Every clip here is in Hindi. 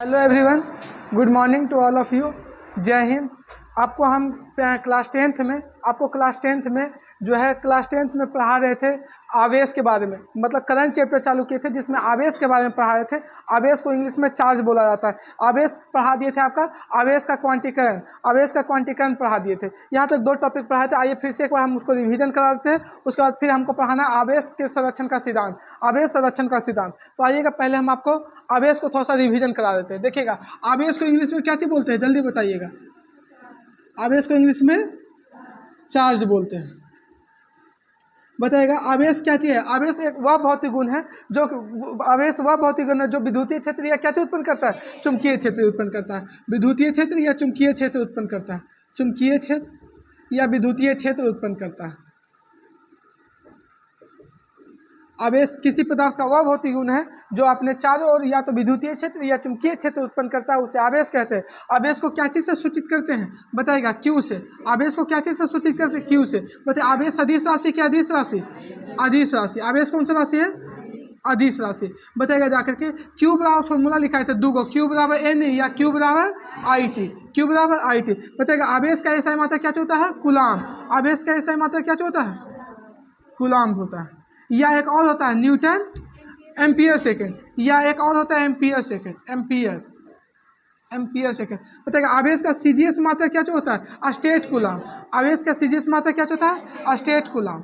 Hello everyone, good morning to all of you. जय हिंद। आपको हम क्लास टेंथ में पढ़ा रहे थे आवेश के बारे में, मतलब करंट चैप्टर चालू किए थे जिसमें आवेश के बारे में पढ़ा रहे थे। आवेश को इंग्लिश में चार्ज बोला जाता है। आवेश पढ़ा दिए थे आपका आवेश का क्वांटीकरण पढ़ा दिए थे। यहाँ तक 2 टॉपिक पढ़ाए थे। आइए फिर से एक बार हम उसको रिवीजन करा देते हैं। उसके बाद फिर हमको पढ़ाना आवेश के संरक्षण का सिद्धांत, आवेश संरक्षण का सिद्धांत। तो आइएगा, पहले हम आपको आवेश को थोड़ा सा रिवीजन करा देते हैं। देखिएगा, आवेश को इंग्लिश में क्या चीज़ बोलते हैं, जल्दी बताइएगा। आवेश को इंग्लिश में चार्ज बोलते हैं। बताइएगा आवेश क्या चीज़ है। आवेश एक वह भौतिक गुण है जो विद्युतीय क्षेत्र या क्या चीज़ उत्पन्न करता है, चुंबकीय क्षेत्र उत्पन्न करता है। विद्युतीय क्षेत्र या चुंबकीय क्षेत्र उत्पन्न करता है, चुंबकीय क्षेत्र या विद्युतीय क्षेत्र उत्पन्न करता है। आवेश किसी पदार्थ का वह भौतिक गुण है जो अपने चारों ओर या तो विद्युतीय क्षेत्र या चुंबकीय क्षेत्र उत्पन्न करता है, उसे आवेश कहते हैं। आवेश को क्या चीज़ से सूचित करते हैं, बताइएगा, क्यू से। आवेश को क्या चीज़ से सूचित करते हैं, क्यू से। बताइए आवेश सदिश राशि क्या अदिश राशि, अदिश राशि। आवेश कौन सा राशि है, अदिश राशि। बताइएगा जाकर के क्यू बराबर फॉर्मूला लिखा है दूगो, क्यू बराबर एन या क्यू बराबर आई टी, क्यू बराबर आई टी। बताइएगा आवेश का एसआई मात्रा क्या होता है, कूलाम। आवेश का एसआई मात्रा क्या होता है, कूलाम होता है। या एक और होता है न्यूटन एम्पियर सेकेंड, या एक और होता है एम्पियर सेकेंड, एम्पियर सेकेंड। बताइएगा आवेश का सीजीएस मात्रा क्या होता है, स्टेट कूलाम। आवेश का सीजीएस मात्रा क्या होता है, स्टेट कूलाम,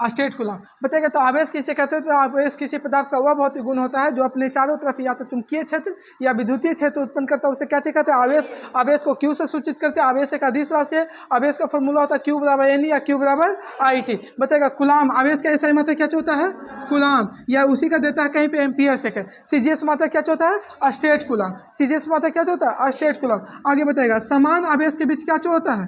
स्टेट कूलाम। बताइएगा तो आवेश किसे कहते हैं, तो आवेश किसी पदार्थ का वह भौतिक गुण होता है जो अपने चारों तरफ या तो चुंबकीय क्षेत्र या विद्युतीय क्षेत्र उत्पन्न करता है, उसे क्या कहते हैं, आवेश। आवेश को क्यू से सूचित करते हैं। आवेश एक अदिश राशि है। आवेश का फॉर्मूला होता है क्यू बराबर एन या क्यू बराबर आई टी। बताइएगा कूलाम, आवेश का ऐसा मात्रा क्या होता है, कूलाम, या उसी का देता है कहीं पे एम्पियर सेकेंड। सीजीएस मात्रा क्या होता है, स्टेट कूलाम। सीजीएस मात्रा क्या होता है, स्टेट कूलाम। आगे बताइएगा समान आवेश के बीच क्या होता है,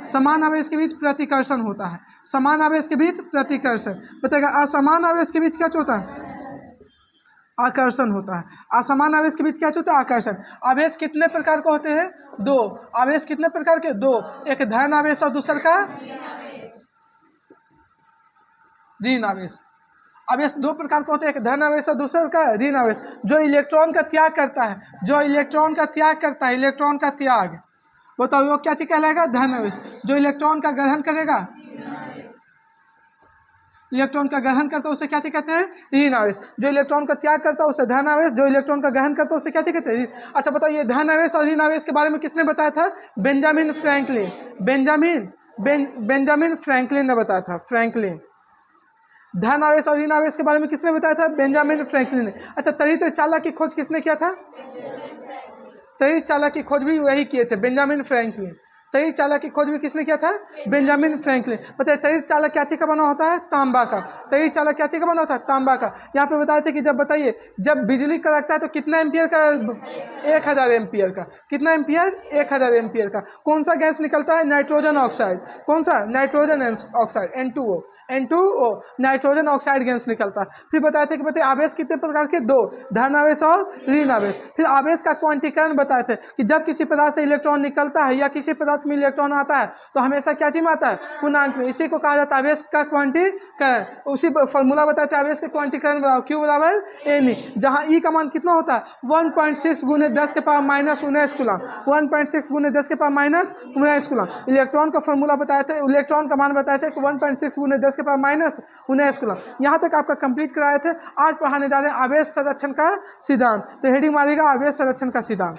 समान आवेश के बीच प्रतिकर्षण होता है। समान आवेश के बीच प्रतिकर्षण। बताइएगा असमान आवेश के बीच क्या होता है, आकर्षण होता है। असमान आवेश के बीच क्या होता है, आकर्षण। आवेश कितने प्रकार के होते हैं, 2। आवेश कितने प्रकार के, 2। एक धन आवेश और दूसरा का ऋण आवेश। आवेश 2 प्रकार के होते हैं, एक धन आवेश और दूसरा का ऋण आवेश। जो इलेक्ट्रॉन का त्याग करता है, जो इलेक्ट्रॉन का त्याग करता है, इलेक्ट्रॉन का त्याग, बताओ वो क्या चीज कहलाएगा, धन आवेश। जो इलेक्ट्रॉन का ग्रहण करेगा, इलेक्ट्रॉन का ग्रहण करता है उसे क्या चीज कहते हैं, ऋण आवेश। जो इलेक्ट्रॉन का त्याग करता है उसे धन आवेश। जो इलेक्ट्रॉन का ग्रहण करता है उसे क्या चीज कहते हैं, ऋण। अच्छा बताओ ये धन आवेश और ऋण आवेश के बारे में किसने बताया था, बेंजामिन फ्रैंकलिन। बेंजामिन फ्रैंकलिन ने बताया था, फ्रैंकलिन। धन आवेश और ऋण आवेश के बारे में किसने बताया था, बेंजामिन फ्रैंकलिन ने। अच्छा तड़ित्र चालक की खोज किसने किया था, तड़ित्र चालक की खोज भी वही किए थे, बेंजामिन फ्रैंकलिन। तड़ित्र चालक की खोज भी किसने किया था, बेंजामिन फ्रैंकलिन। बताइए तड़ित्र चालक क्या चीज का बना होता है, तांबा का। तड़ित्र चालक क्या चीज का बना होता है, तांबा का। यहाँ पे बताए थे कि जब बताइए जब बिजली कड़कता है तो कितना एम्पियर का, 1000 एम्पियर का। कितना एम्पियर, 1000 एम्पियर का। कौन सा गैस निकलता है, नाइट्रोजन ऑक्साइड। कौन सा, nitrogen oxide, N2O, nitrogen oxide gas निकलता है। फिर बताए थे कि बताइए आवेश कितने प्रकार के, 2, धन आवेश और ऋण आवेश। फिर आवेश का क्वांटीकरण बताए थे कि जब किसी पदार्थ से इलेक्ट्रॉन निकलता है या किसी पदार्थ में इलेक्ट्रॉन आता है तो हमेशा क्या चीज में आता है, पूर्णांक में। इसी को कहा जाता है आवेश का क्वांटीकरण। उसी फॉर्मूला बताए थे आवेश के क्वांटीकरण बराबर क्यू बराबर एन, जहाँ ई का मान कितना होता है, 1.6 गुने 10 के पावर माइनस 19 कूलम। 1.6 गुने 10 के पावर माइनस 19 कूलम। इलेक्ट्रॉन का फॉर्मूला बताए थे, इलेक्ट्रॉन का मान बताए थे कि 1.6 गुने 10 के पावर माइनस 19 कूलम। यहाँ तक आपका कंप्लीट कराए थे। आज पढ़ाने जा रहे हैं आवेश संरक्षण का सिद्धांत। तो हेडिंग मारिएगा आवेश संरक्षण का सिद्धांत।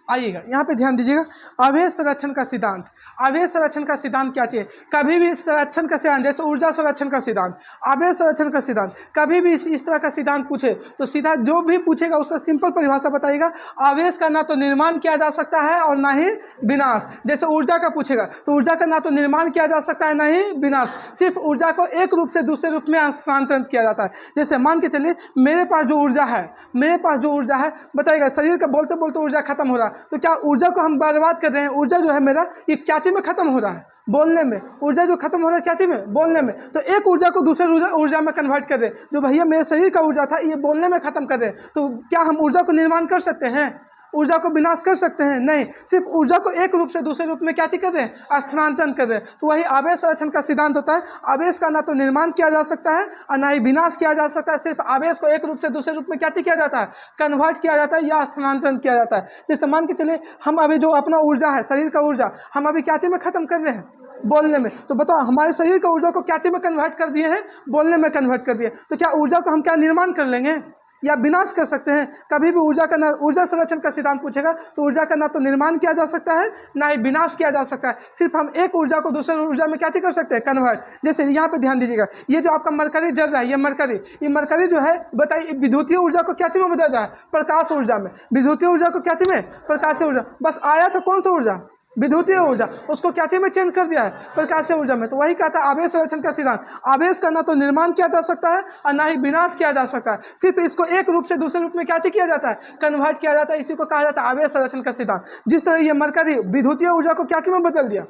आइएगा यहाँ पे ध्यान दीजिएगा, आवेश संरक्षण का सिद्धांत। आवेश संरक्षण का सिद्धांत क्या चाहिए, कभी भी संरक्षण का सिद्धांत, जैसे ऊर्जा संरक्षण का सिद्धांत, आवेश संरक्षण का सिद्धांत, कभी भी इस तरह का सिद्धांत पूछे तो सीधा जो भी पूछेगा उसका सिंपल परिभाषा बताइएगा। आवेश का ना तो निर्माण किया जा सकता है और ना ही विनाश। जैसे ऊर्जा का पूछेगा तो ऊर्जा का ना तो निर्माण किया जा सकता है ना ही विनाश, सिर्फ ऊर्जा को एक रूप से दूसरे रूप में हस्तांतरित किया जाता है। जैसे मान के चलिए मेरे पास जो ऊर्जा है, बताइएगा शरीर का बोलते बोलते ऊर्जा खत्म हो रहा है, तो क्या ऊर्जा को हम बर्बाद कर रहे हैं? ऊर्जा जो है मेरा ये क्या चीज़ में खत्म हो रहा है? बोलने में। ऊर्जा जो खत्म हो रहा है क्या चीज़ में? बोलने में। तो एक ऊर्जा को दूसरे ऊर्जा में कन्वर्ट कर रहे हैं। जो भैया मेरे शरीर का ऊर्जा था ये बोलने में खत्म कर रहे हैं। तो क्या हम ऊर्जा को निर्माण कर सकते हैं? ऊर्जा को विनाश कर सकते हैं? नहीं। सिर्फ ऊर्जा को एक रूप से दूसरे रूप में क्या चीज कर रहे हैं? स्थानांतरण कर रहे हैं। तो वही आवेश संरक्षण का सिद्धांत होता है। आवेश का ना तो निर्माण किया जा सकता है और ना ही विनाश किया जा सकता है। सिर्फ आवेश को एक रूप से दूसरे रूप में क्या चीज किया जाता है? कन्वर्ट किया जाता है या स्थानांतरण किया जाता है। जैसे मान के चलिए हम अभी जो अपना ऊर्जा है, शरीर का ऊर्जा, हम अभी क्या चीज में खत्म कर रहे हैं? बोलने में। तो बताओ हमारे शरीर का ऊर्जा को क्या चीज में कन्वर्ट कर दिए हैं? बोलने में कन्वर्ट कर दिए। तो क्या ऊर्जा को हम क्या निर्माण कर लेंगे या विनाश कर सकते हैं? कभी भी ऊर्जा का ना, ऊर्जा संरक्षण का सिद्धांत पूछेगा तो ऊर्जा का ना तो निर्माण किया जा सकता है ना ही विनाश किया जा सकता है। सिर्फ हम एक ऊर्जा को दूसरे ऊर्जा में क्या चीज कर सकते हैं? कन्वर्ट। जैसे यहाँ पे ध्यान दीजिएगा, ये जो आपका मरकरी जल रहा है, ये मरकरी जो है बताइए विद्युतीय ऊर्जा को क्या चीज में बदल रहा है? प्रकाश ऊर्जा में। विद्युतीय ऊर्जा को क्या चीज में? प्रकाशीय ऊर्जा। बस आया था कौन सा ऊर्जा? विद्युतीय ऊर्जा। उसको क्या चीज में चेंज कर दिया है? प्रकाशीय ऊर्जा में। तो वही कहता है आवेश संरक्षण का सिद्धांत। आवेश का ना तो निर्माण किया जा सकता है और ना ही विनाश किया जा सकता है। सिर्फ इसको एक रूप से दूसरे रूप में क्या चीज किया जाता है? कन्वर्ट किया जाता है। इसी को कहा जाता है आवेश संरक्षण का सिद्धांत। जिस तरह ये मरकरी विद्युतीय ऊर्जा को क्या चीज में बदल दिया?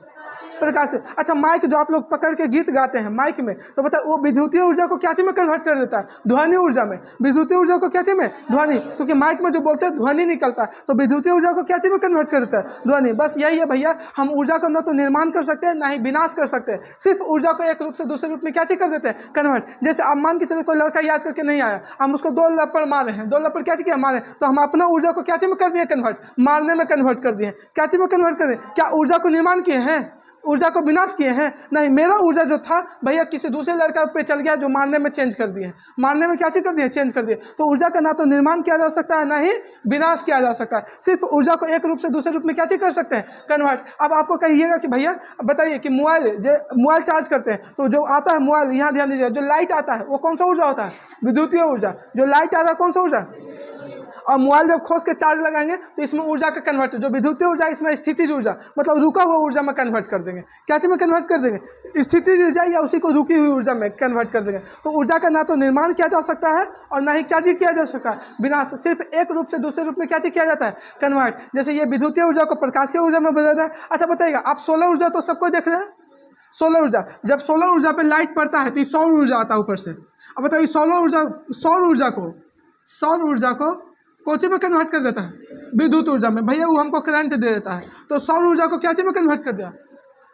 प्रकाश। अच्छा, माइक जो आप लोग पकड़ के गीत गाते हैं माइक में, तो बताओ वो विद्युतीय ऊर्जा को क्या चीज में कन्वर्ट कर देता है? ध्वनि ऊर्जा में। विद्युतीय ऊर्जा को क्या चीज में? ध्वनि। क्योंकि माइक में जो बोलते हैं ध्वनि निकलता है, तो विद्युतीय ऊर्जा को क्या चीज में कन्वर्ट कर देता है? ध्वनि। बस यही है भैया, हम ऊर्जा को न तो निर्माण कर सकते हैं ना ही विनाश कर सकते हैं। सिर्फ ऊर्जा को एक रूप से दूसरे रूप में क्या चीज कर देते हैं? कन्वर्ट। जैसे आप मान के चलो कोई लड़का याद करके नहीं आया, हम उसको 2 लपड़ मारे हैं, 2 लपड़ क्या चीज किया? मारे। तो हम अपना ऊर्जा को क्या चीज में कर दिए? कन्वर्ट। मारने में कन्वर्ट कर दिए। क्या चीज में कन्वर्ट कर दिए? क्या ऊर्जा को निर्माण किए हैं? ऊर्जा को विनाश किए हैं? नहीं। मेरा ऊर्जा जो था भैया किसी दूसरे लड़का पे चल गया जो मारने में चेंज कर दिए। मारने में क्या चीज कर दिए? चेंज कर दिए। तो ऊर्जा का ना तो निर्माण किया जा सकता है ना ही विनाश किया जा सकता है। सिर्फ ऊर्जा को एक रूप से दूसरे रूप में क्या चीज कर सकते हैं? कन्वर्ट। अब आपको कहिएगा कि भैया बताइए कि मोबाइल चार्ज करते हैं तो जो आता है मोबाइल, यहाँ ध्यान दीजिए, जो लाइट आता है वो कौन सा ऊर्जा होता है? विद्युतीय ऊर्जा। जो लाइट आ रहा है कौन सा ऊर्जा? और मोबाइल जब खोज के चार्ज लगाएंगे तो इसमें ऊर्जा का कन्वर्ट, जो विद्युतीय ऊर्जा इसमें स्थितिज ऊर्जा, मतलब रुका हुआ ऊर्जा में कन्वर्ट कर देंगे। क्या चीज में कन्वर्ट कर देंगे? स्थितिज ऊर्जा या उसी को रुकी हुई ऊर्जा में कन्वर्ट कर देंगे। तो ऊर्जा का ना तो निर्माण किया जा सकता है और ना ही क्या चीज किया जा सकता है? विनाश। सिर्फ एक रूप से दूसरे रूप में क्या चीज किया जाता है? कन्वर्ट। जैसे ये विद्युतीय ऊर्जा को प्रकाशीय ऊर्जा में बदल रहा है। अच्छा बताइएगा, आप सोलर ऊर्जा तो सबको देख रहे हैं। सोलर ऊर्जा, जब सोलर ऊर्जा पे लाइट पड़ता है तो ये सौर ऊर्जा आता है ऊपर से। अब बताइए सौर ऊर्जा को कोची में कन्वर्ट कर देता है? विद्युत ऊर्जा में। भैया वो हमको करंट दे देता है। तो सौर ऊर्जा को क्या चीज में कन्वर्ट कर दिया?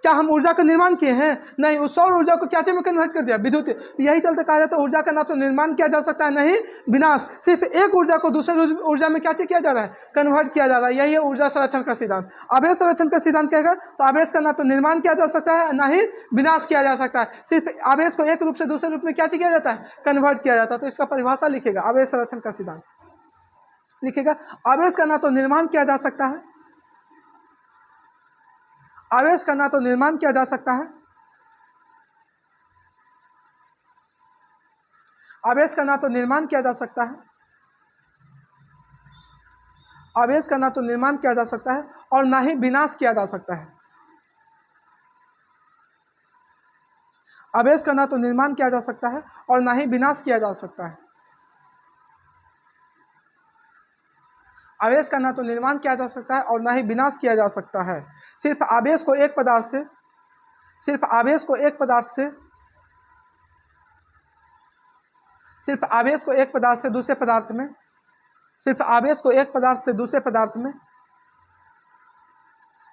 क्या हम ऊर्जा का निर्माण किए हैं? नहीं। उस सौर ऊर्जा को क्या चीज में कन्वर्ट कर दिया? विद्युत। तो यही चलते कहा जाता है ऊर्जा का ना तो निर्माण किया जा सकता है नहीं विनाश। सिर्फ एक ऊर्जा को दूसरे ऊर्जा में क्या चीज किया जा रहा है? कन्वर्ट किया जा रहा है। यही है ऊर्जा संरक्षण का सिद्धांत। आवेश संरक्षण का सिद्धांत कहेगा तो आवेश का ना तो निर्माण किया जा सकता है ना ही विनाश किया जा सकता है। सिर्फ आवेश को एक रूप से दूसरे रूप में क्या चीज किया जाता है? कन्वर्ट किया जाता है। तो इसका परिभाषा लिखेगा, आवेश संरक्षण का सिद्धांत लिखेगा। आवेश का ना तो निर्माण किया जा सकता है, आवेश का ना तो निर्माण किया जा सकता है, आवेश का ना तो निर्माण किया जा सकता है, आवेश का ना तो निर्माण किया जा सकता है और ना ही विनाश किया जा सकता है। आवेश का ना तो निर्माण किया जा सकता है और ना ही विनाश किया जा सकता है। आवेश का ना तो निर्माण किया जा सकता है और ना ही विनाश किया जा सकता है। सिर्फ आवेश को एक पदार्थ से, सिर्फ आवेश को एक पदार्थ से, सिर्फ आवेश को एक पदार्थ से दूसरे पदार्थ में, सिर्फ आवेश को एक पदार्थ से दूसरे पदार्थ में,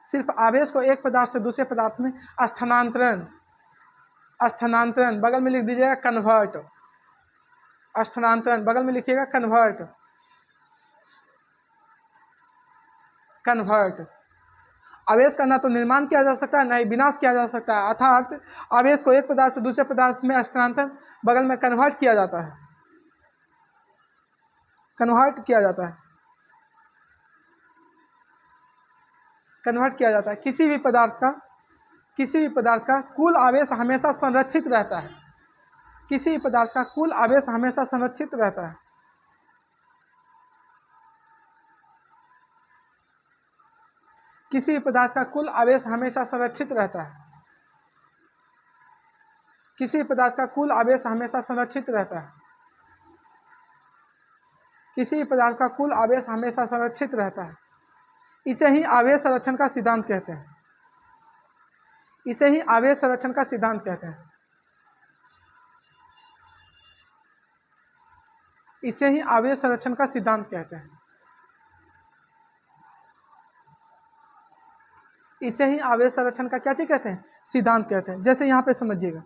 सिर्फ आवेश को एक पदार्थ से दूसरे पदार्थ में स्थानांतरण, स्थानांतरण बगल में लिख दीजिएगा कन्वर्ट। स्थानांतरण बगल में लिखिएगा कन्वर्ट, कन्वर्ट। आवेश का ना तो निर्माण किया जा सकता है ना ही विनाश किया जा सकता है। अर्थात आवेश को एक पदार्थ से दूसरे पदार्थ में स्थानांतरण बगल में कन्वर्ट किया जाता है, कन्वर्ट किया जाता है, कन्वर्ट किया जाता है। किसी भी पदार्थ का कुल आवेश हमेशा संरक्षित रहता है। किसी भी पदार्थ का कुल आवेश हमेशा संरक्षित रहता है। किसी भी पदार्थ का कुल आवेश हमेशा संरक्षित रहता है। किसी भी पदार्थ का कुल आवेश हमेशा संरक्षित रहता है। किसी भी पदार्थ का कुल आवेश हमेशा संरक्षित रहता है। इसे ही आवेश संरक्षण का सिद्धांत कहते हैं। इसे ही आवेश संरक्षण का सिद्धांत कहते हैं। इसे ही आवेश संरक्षण का सिद्धांत कहते हैं। इसे ही आवेश संरक्षण का क्या चीज कहते हैं? सिद्धांत कहते हैं। जैसे यहाँ पे समझिएगा,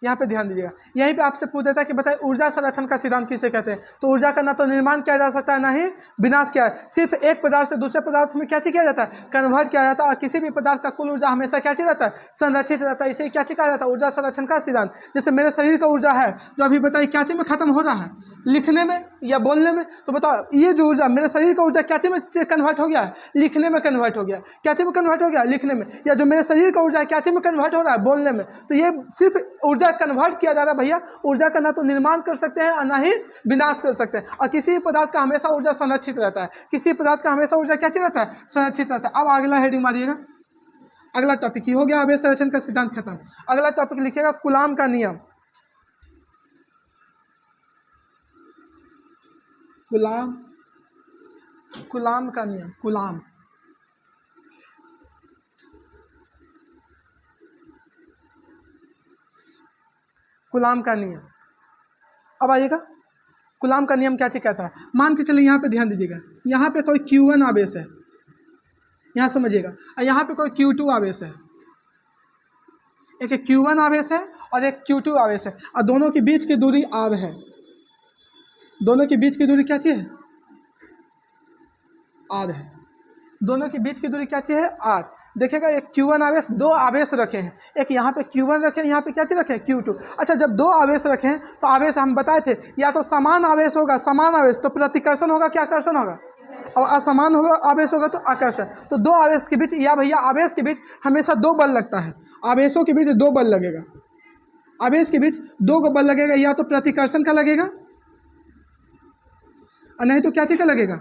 यहाँ पे ध्यान दीजिएगा, यहीं पे आपसे पूछ देता है कि बताइए ऊर्जा संरक्षण का सिद्धांत किसे कहते हैं। तो ऊर्जा का ना तो निर्माण किया जा सकता है ना ही विनाश किया है। सिर्फ एक पदार्थ से दूसरे पदार्थ में क्या चीज किया जाता है? कन्वर्ट किया जाता है। और किसी भी पदार्थ का कुल ऊर्जा हमेशा क्या चीज रहता है? संरक्षित रहता है। इसे क्या चीज कहा जाता है? ऊर्जा संरक्षण का सिद्धांत। जैसे मेरे शरीर का ऊर्जा है जो अभी बताइए क्या चीज में खत्म हो रहा है? लिखने में या बोलने में? तो बताओ ये जो ऊर्जा मेरे शरीर का ऊर्जा क्या चीज में कन्वर्ट हो गया है? लिखने में कन्वर्ट हो गया। क्या चीज में कन्वर्ट हो गया? लिखने में। या जो मेरे शरीर का ऊर्जा है क्या चीज में कन्वर्ट हो रहा है? बोलने में। तो ये सिर्फ ऊर्जा कन्वर्ट किया जा रहा है भैया। ऊर्जा का ना तो निर्माण कर सकते हैं और ना ही विनाश कर सकते हैं। और किसी पदार्थ का हमेशा ऊर्जा संरक्षित रहता है। किसी पदार्थ का हमेशा ऊर्जा क्या चीज रहता है? संरक्षित रहता है। अब अगला हेडिंग मारिएगा। अगला टॉपिक ये हो गया आवेश संरक्षण का सिद्धांत खत्म। अगला टॉपिक लिखिएगा कूलाम का नियम। कूलाम का नियम। कूलाम का नियम। अब आइएगा, कूलाम का नियम क्या चीज कहता है? मान के चलिए यहाँ पे ध्यान दीजिएगा, यहाँ पे कोई Q1 आवेश है, यहाँ समझिएगा, और यहाँ पे कोई Q2 आवेश है। एक Q1 आवेश है और एक Q2 आवेश है, और दोनों के बीच की दूरी R है। दोनों के बीच की दूरी क्या चीज है? R है। दोनों के बीच की दूरी क्या चीज है? R। देखिएगा एक Q1 आवेश, दो आवेश रखे हैं, एक यहाँ पे Q1 रखे हैं, यहाँ पे क्या चीज रखे हैं? Q2। अच्छा, जब दो आवेश रखे हैं तो आवेश हम बताए थे या तो समान आवेश होगा, समान आवेश तो प्रतिकर्षण होगा, क्या आकर्षण होगा? और असमान होगा आवेश होगा तो आकर्षण। तो दो आवेश के बीच या भैया आवेश के बीच हमेशा दो बल लगता है। आवेशों के बीच दो बल लगेगा। आवेश के बीच दो बल लगेगा, या तो प्रतिकर्षण का लगेगा और नहीं तो क्या चीज का लगेगा?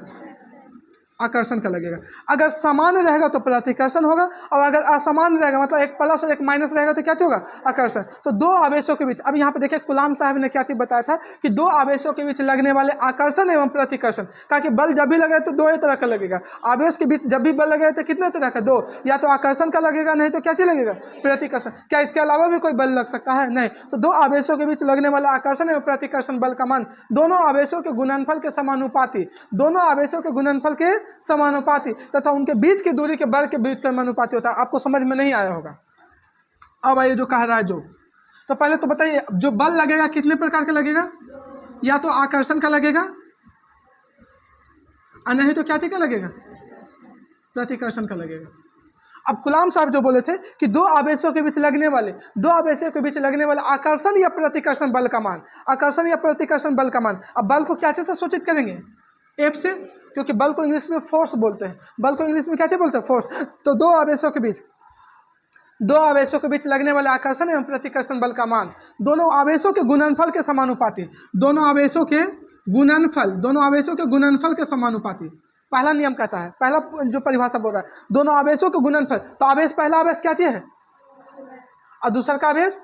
आकर्षण का लगेगा। अगर समान रहेगा तो प्रतिकर्षण होगा, और अगर असमान रहेगा मतलब एक प्लस और एक माइनस रहेगा तो क्या होगा? आकर्षण। तो दो आवेशों के बीच, अब यहाँ पे देखिए कूलाम साहब ने क्या चीज बताया था कि दो आवेशों के बीच लगने वाले आकर्षण एवं प्रतिकर्षण, कहा कि बल जब भी लगे तो दो ही तरह का लगेगा। आवेश के बीच जब भी बल लगे तो कितने तरह का? दो। या तो आकर्षण का लगेगा, नहीं तो क्या चीज लगेगा? प्रतिकर्षण। क्या इसके अलावा भी कोई बल लग सकता है? नहीं। तो दो आवेशों के बीच लगने वाले आकर्षण एवं प्रतिकर्षण बल का मान दोनों आवेशों के गुणनफल के समानुपाती, दोनों आवेशों के गुणनफल के समानुपाती तथा उनके बीच की दूरी के वर्ग के व्युत्क्रमानुपाती होता है। आपको समझ में नहीं आया होगा। अब आइए जो कह रहा है तो पहले तो बताइए जो बल लगेगा कितने प्रकार का लगेगा? या तो आकर्षण का लगेगा और नहीं तो क्या चीज का लगेगा? प्रतिकर्षण का लगेगा। अब कूलाम साहब जो बोले थे कि दो आवेशों के बीच लगने वाले आकर्षण या प्रतिकर्षण बल का मान, आकर्षण या प्रतिकर्षण बल का मान। अब बल को क्या चीज से सूचित करेंगे? एफ से, क्योंकि बल को इंग्लिश में फोर्स बोलते हैं। बल को इंग्लिश में क्या बोलते हैं? फोर्स। तो दो आवेशों के बीच लगने वाले आकर्षण एवं प्रतिकर्षण बल का मान दोनों आवेशों के गुणनफल के समानुपाती, दोनों आवेशों के गुणनफल के समानुपाती। पहला नियम कहता है, पहला जो परिभाषा बोल रहा है, दोनों आवेशों के गुणनफल। तो आवेश, पहला आवेश क्या चीज है? और दूसरा का आवेश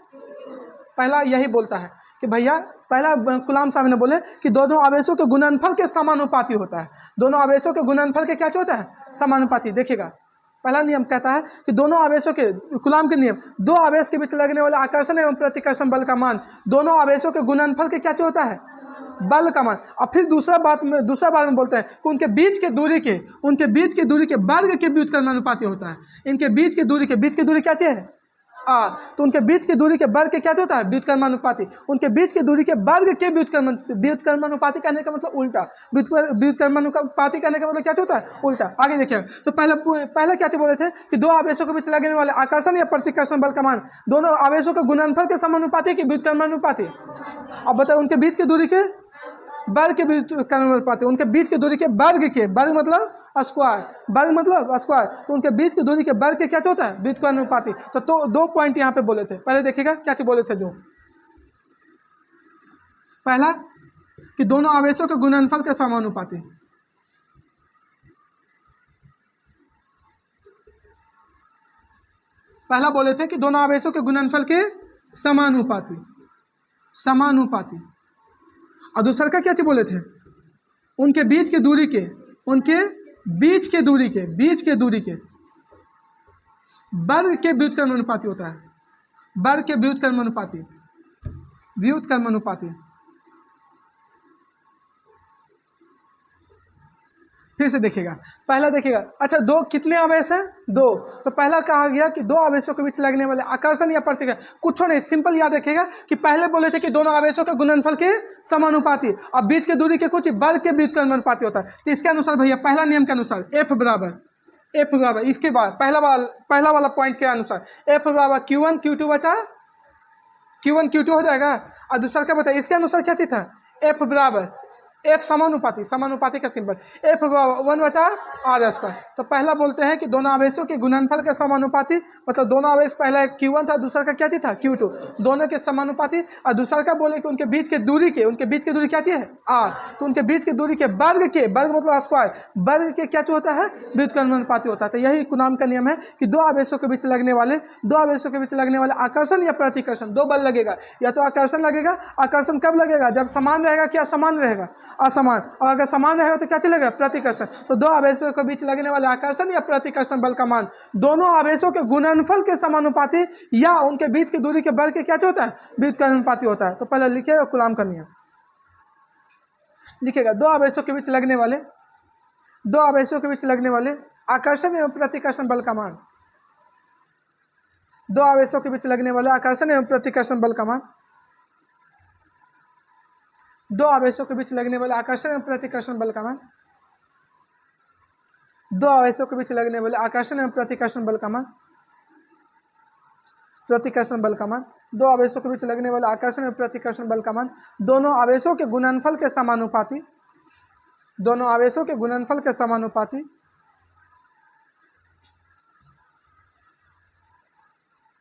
पहला यही बोलता है कि भैया पहला कूलाम साहब ने बोले कि दोनों आवेशों के गुणनफल के समानुपाती होता है। दोनों आवेशों के गुणनफल के क्या होता है? समानुपाती। देखिएगा पहला नियम कहता है कि दोनों आवेशों के, कूलाम के नियम, दो आवेश के बीच लगने वाले आकर्षण एवं प्रतिकर्षण बल का मान दोनों आवेशों के गुणनफल के क्या होता है? बल का मान। और फिर दूसरा बात में बोलते हैं कि उनके बीच की दूरी के वर्ग के व्युत्क्रमानुपाती होता है। इनके बीच की दूरी क्या चीज है? तो उनके बीच की दूरी के वर्ग के क्या होता है? व्युत्क्रमानुपाती। उनके बीच की दूरी के वर्ग के व्युत्क्रमानुपाती कहने का मतलब उल्टा, व्युत्क्रमानुपाती कहने का मतलब क्या होता है? उल्टा। आगे देखिए, तो पहले क्या बोले थे कि दो आवेशों के बीच लगने वाले आकर्षण या प्रतिकर्षण बल का मान दोनों आवेशों के गुणनफल के समानुपाती की व्युत्क्रमानुपाती। अब बताओ उनके बीच की दूरी के वर्ग के व्युत्क्रमानुपाती, उनके बीच की दूरी के वर्ग मतलब स्क्वायर, तो उनके बीच की दूरी के वर्ग के क्या होता है? व्युत्क्रमानुपाती। तो दो पॉइंट यहाँ पे बोले थे। पहले देखिएगा क्या बोले थे। जो पहला कि दोनों आवेशों के गुणनफल के समानुपाती, पहला बोले थे कि दोनों आवेशों के गुणनफल के समानुपाती। और दूसरा का क्या बोले थे? उनके बीच की दूरी के, उनके बीच के दूरी के, वर्ग के व्युत्क्रमानुपाती होता है, वर्ग के व्युत्क्रमानुपाती, फिर से देखिएगा, पहला देखिएगा, अच्छा दो कितने आवेश हैं? दो। तो पहला कहा गया कि दो आवेशों के बीच लगने वाले आकर्षण या प्रतिक्रिया, कुछ नहीं, सिंपल याद रखिएगा कि पहले बोले थे कि दोनों आवेशों के गुणनफल के समानुपाती, और बीच के दूरी के कुछ वर्ग के व्युत्क्रमानुपाती होता है। तो इसके अनुसार भैया, पहला नियम के अनुसार एफ बराबर, इसके बाद पहला वाला पॉइंट के अनुसार एफ बराबर Q1 Q2 बटा Q1 Q2 हो जाएगा। और दूसरा क्या बताया, इसके अनुसार क्या चीज था, एफ बराबर, एफ समानुपाती का सिंबल, एफ 1/r²। तो पहला बोलते हैं कि दोनों आवेशों के गुणनफल के समानुपाती, मतलब दोनों आवेश, पहला Q1 था, दूसरा का क्या चीज था, Q2, दोनों के समानुपाती। और दूसरा का बोले कि उनके बीच की दूरी क्या चीज है, r। तो उनके बीच की दूरी के वर्ग मतलब स्क्वायर, वर्ग के क्या होता है, व्युत्क्रमानुपाती होता है। तो यही कुनाम का नियम है कि दो आवेशों के बीच लगने वाले आकर्षण या प्रतिकर्षण, दो बल लगेगा, या तो आकर्षण लगेगा। आकर्षण कब लगेगा, जब समान रहेगा, क्या समान रहेगा, असमान, और अगर समान रहेगा तो क्या चलेगा, प्रतिकर्षण। तो दो आवेशों के बीच लगने वाले आकर्षण या प्रतिकर्षण बल का मान दोनों आवेशों के गुणनफल के समानुपाती या उनके बीच की दूरी के वर्ग के क्या होता है, व्युत्क्रमानुपाती होता है। तो पहले लिखिएगा कूलाम का नियम, लिखिएगा दो आवेशों के बीच लगने वाले आकर्षण एवं प्रतिकर्षण बल का मान, दो आवेशों के बीच लगने वाले आकर्षण एवं प्रतिकर्षण बल का मान, दो आवेशों के बीच लगने वाले आकर्षण एवं प्रतिकर्षण बल का मान, दो आवेशों के बीच लगने वाले आकर्षण एवं प्रतिकर्षण बल का मान, दो आवेशों के बीच लगने वाले आकर्षण एवं प्रतिकर्षण बल का मान दोनों आवेशों के गुणनफल के समानुपाती, दोनों आवेशों के गुणनफल के समानुपाती,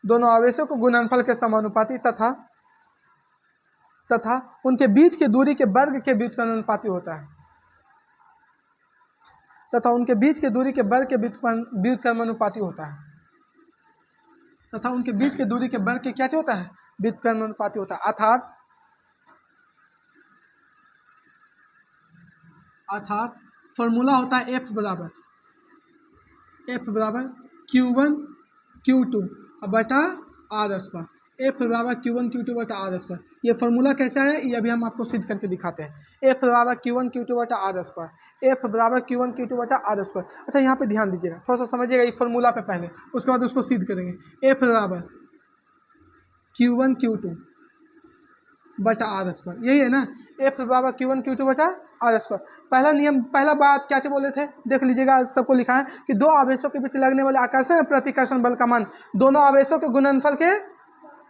दोनों आवेशों के गुणनफल के समानुपाती तथा उनके बीच की दूरी के वर्ग के व्युत्क्रमानुपाती होता है, तथा उनके बीच की दूरी के वर्ग के व्युत्क्रमानुपाती होता है, तथा उनके बीच की दूरी के वर्ग के क्या होता है, व्युत्क्रमानुपाती होता है। अर्थात फॉर्मूला होता है एफ बराबर Q1 Q2 बटा r², एफ बराबर Q1 Q2 बटा r²। ये फॉर्मूला कैसा है, ये अभी हम आपको सिद्ध करके दिखाते हैं। एफ बराबर Q1 Q2 बटा r², एफ बराबर Q1 Q2 बटा r²। अच्छा यहाँ पे ध्यान दीजिएगा, थोड़ा सा समझिएगा ये फॉर्मूला पे पहले, उसके बाद उसको सिद्ध करेंगे। एफ बराबर Q1 Q2 बटा r², यही है ना, एफ बराबर Q1 Q2 बटा r²। पहला नियम, पहला बात क्या बोले थे, देख लीजिएगा, सबको लिखा है कि दो आवेशों के बीच लगने वाले आकर्षण और प्रतिकर्षण बल का मान दोनों आवेशों के गुणनफल के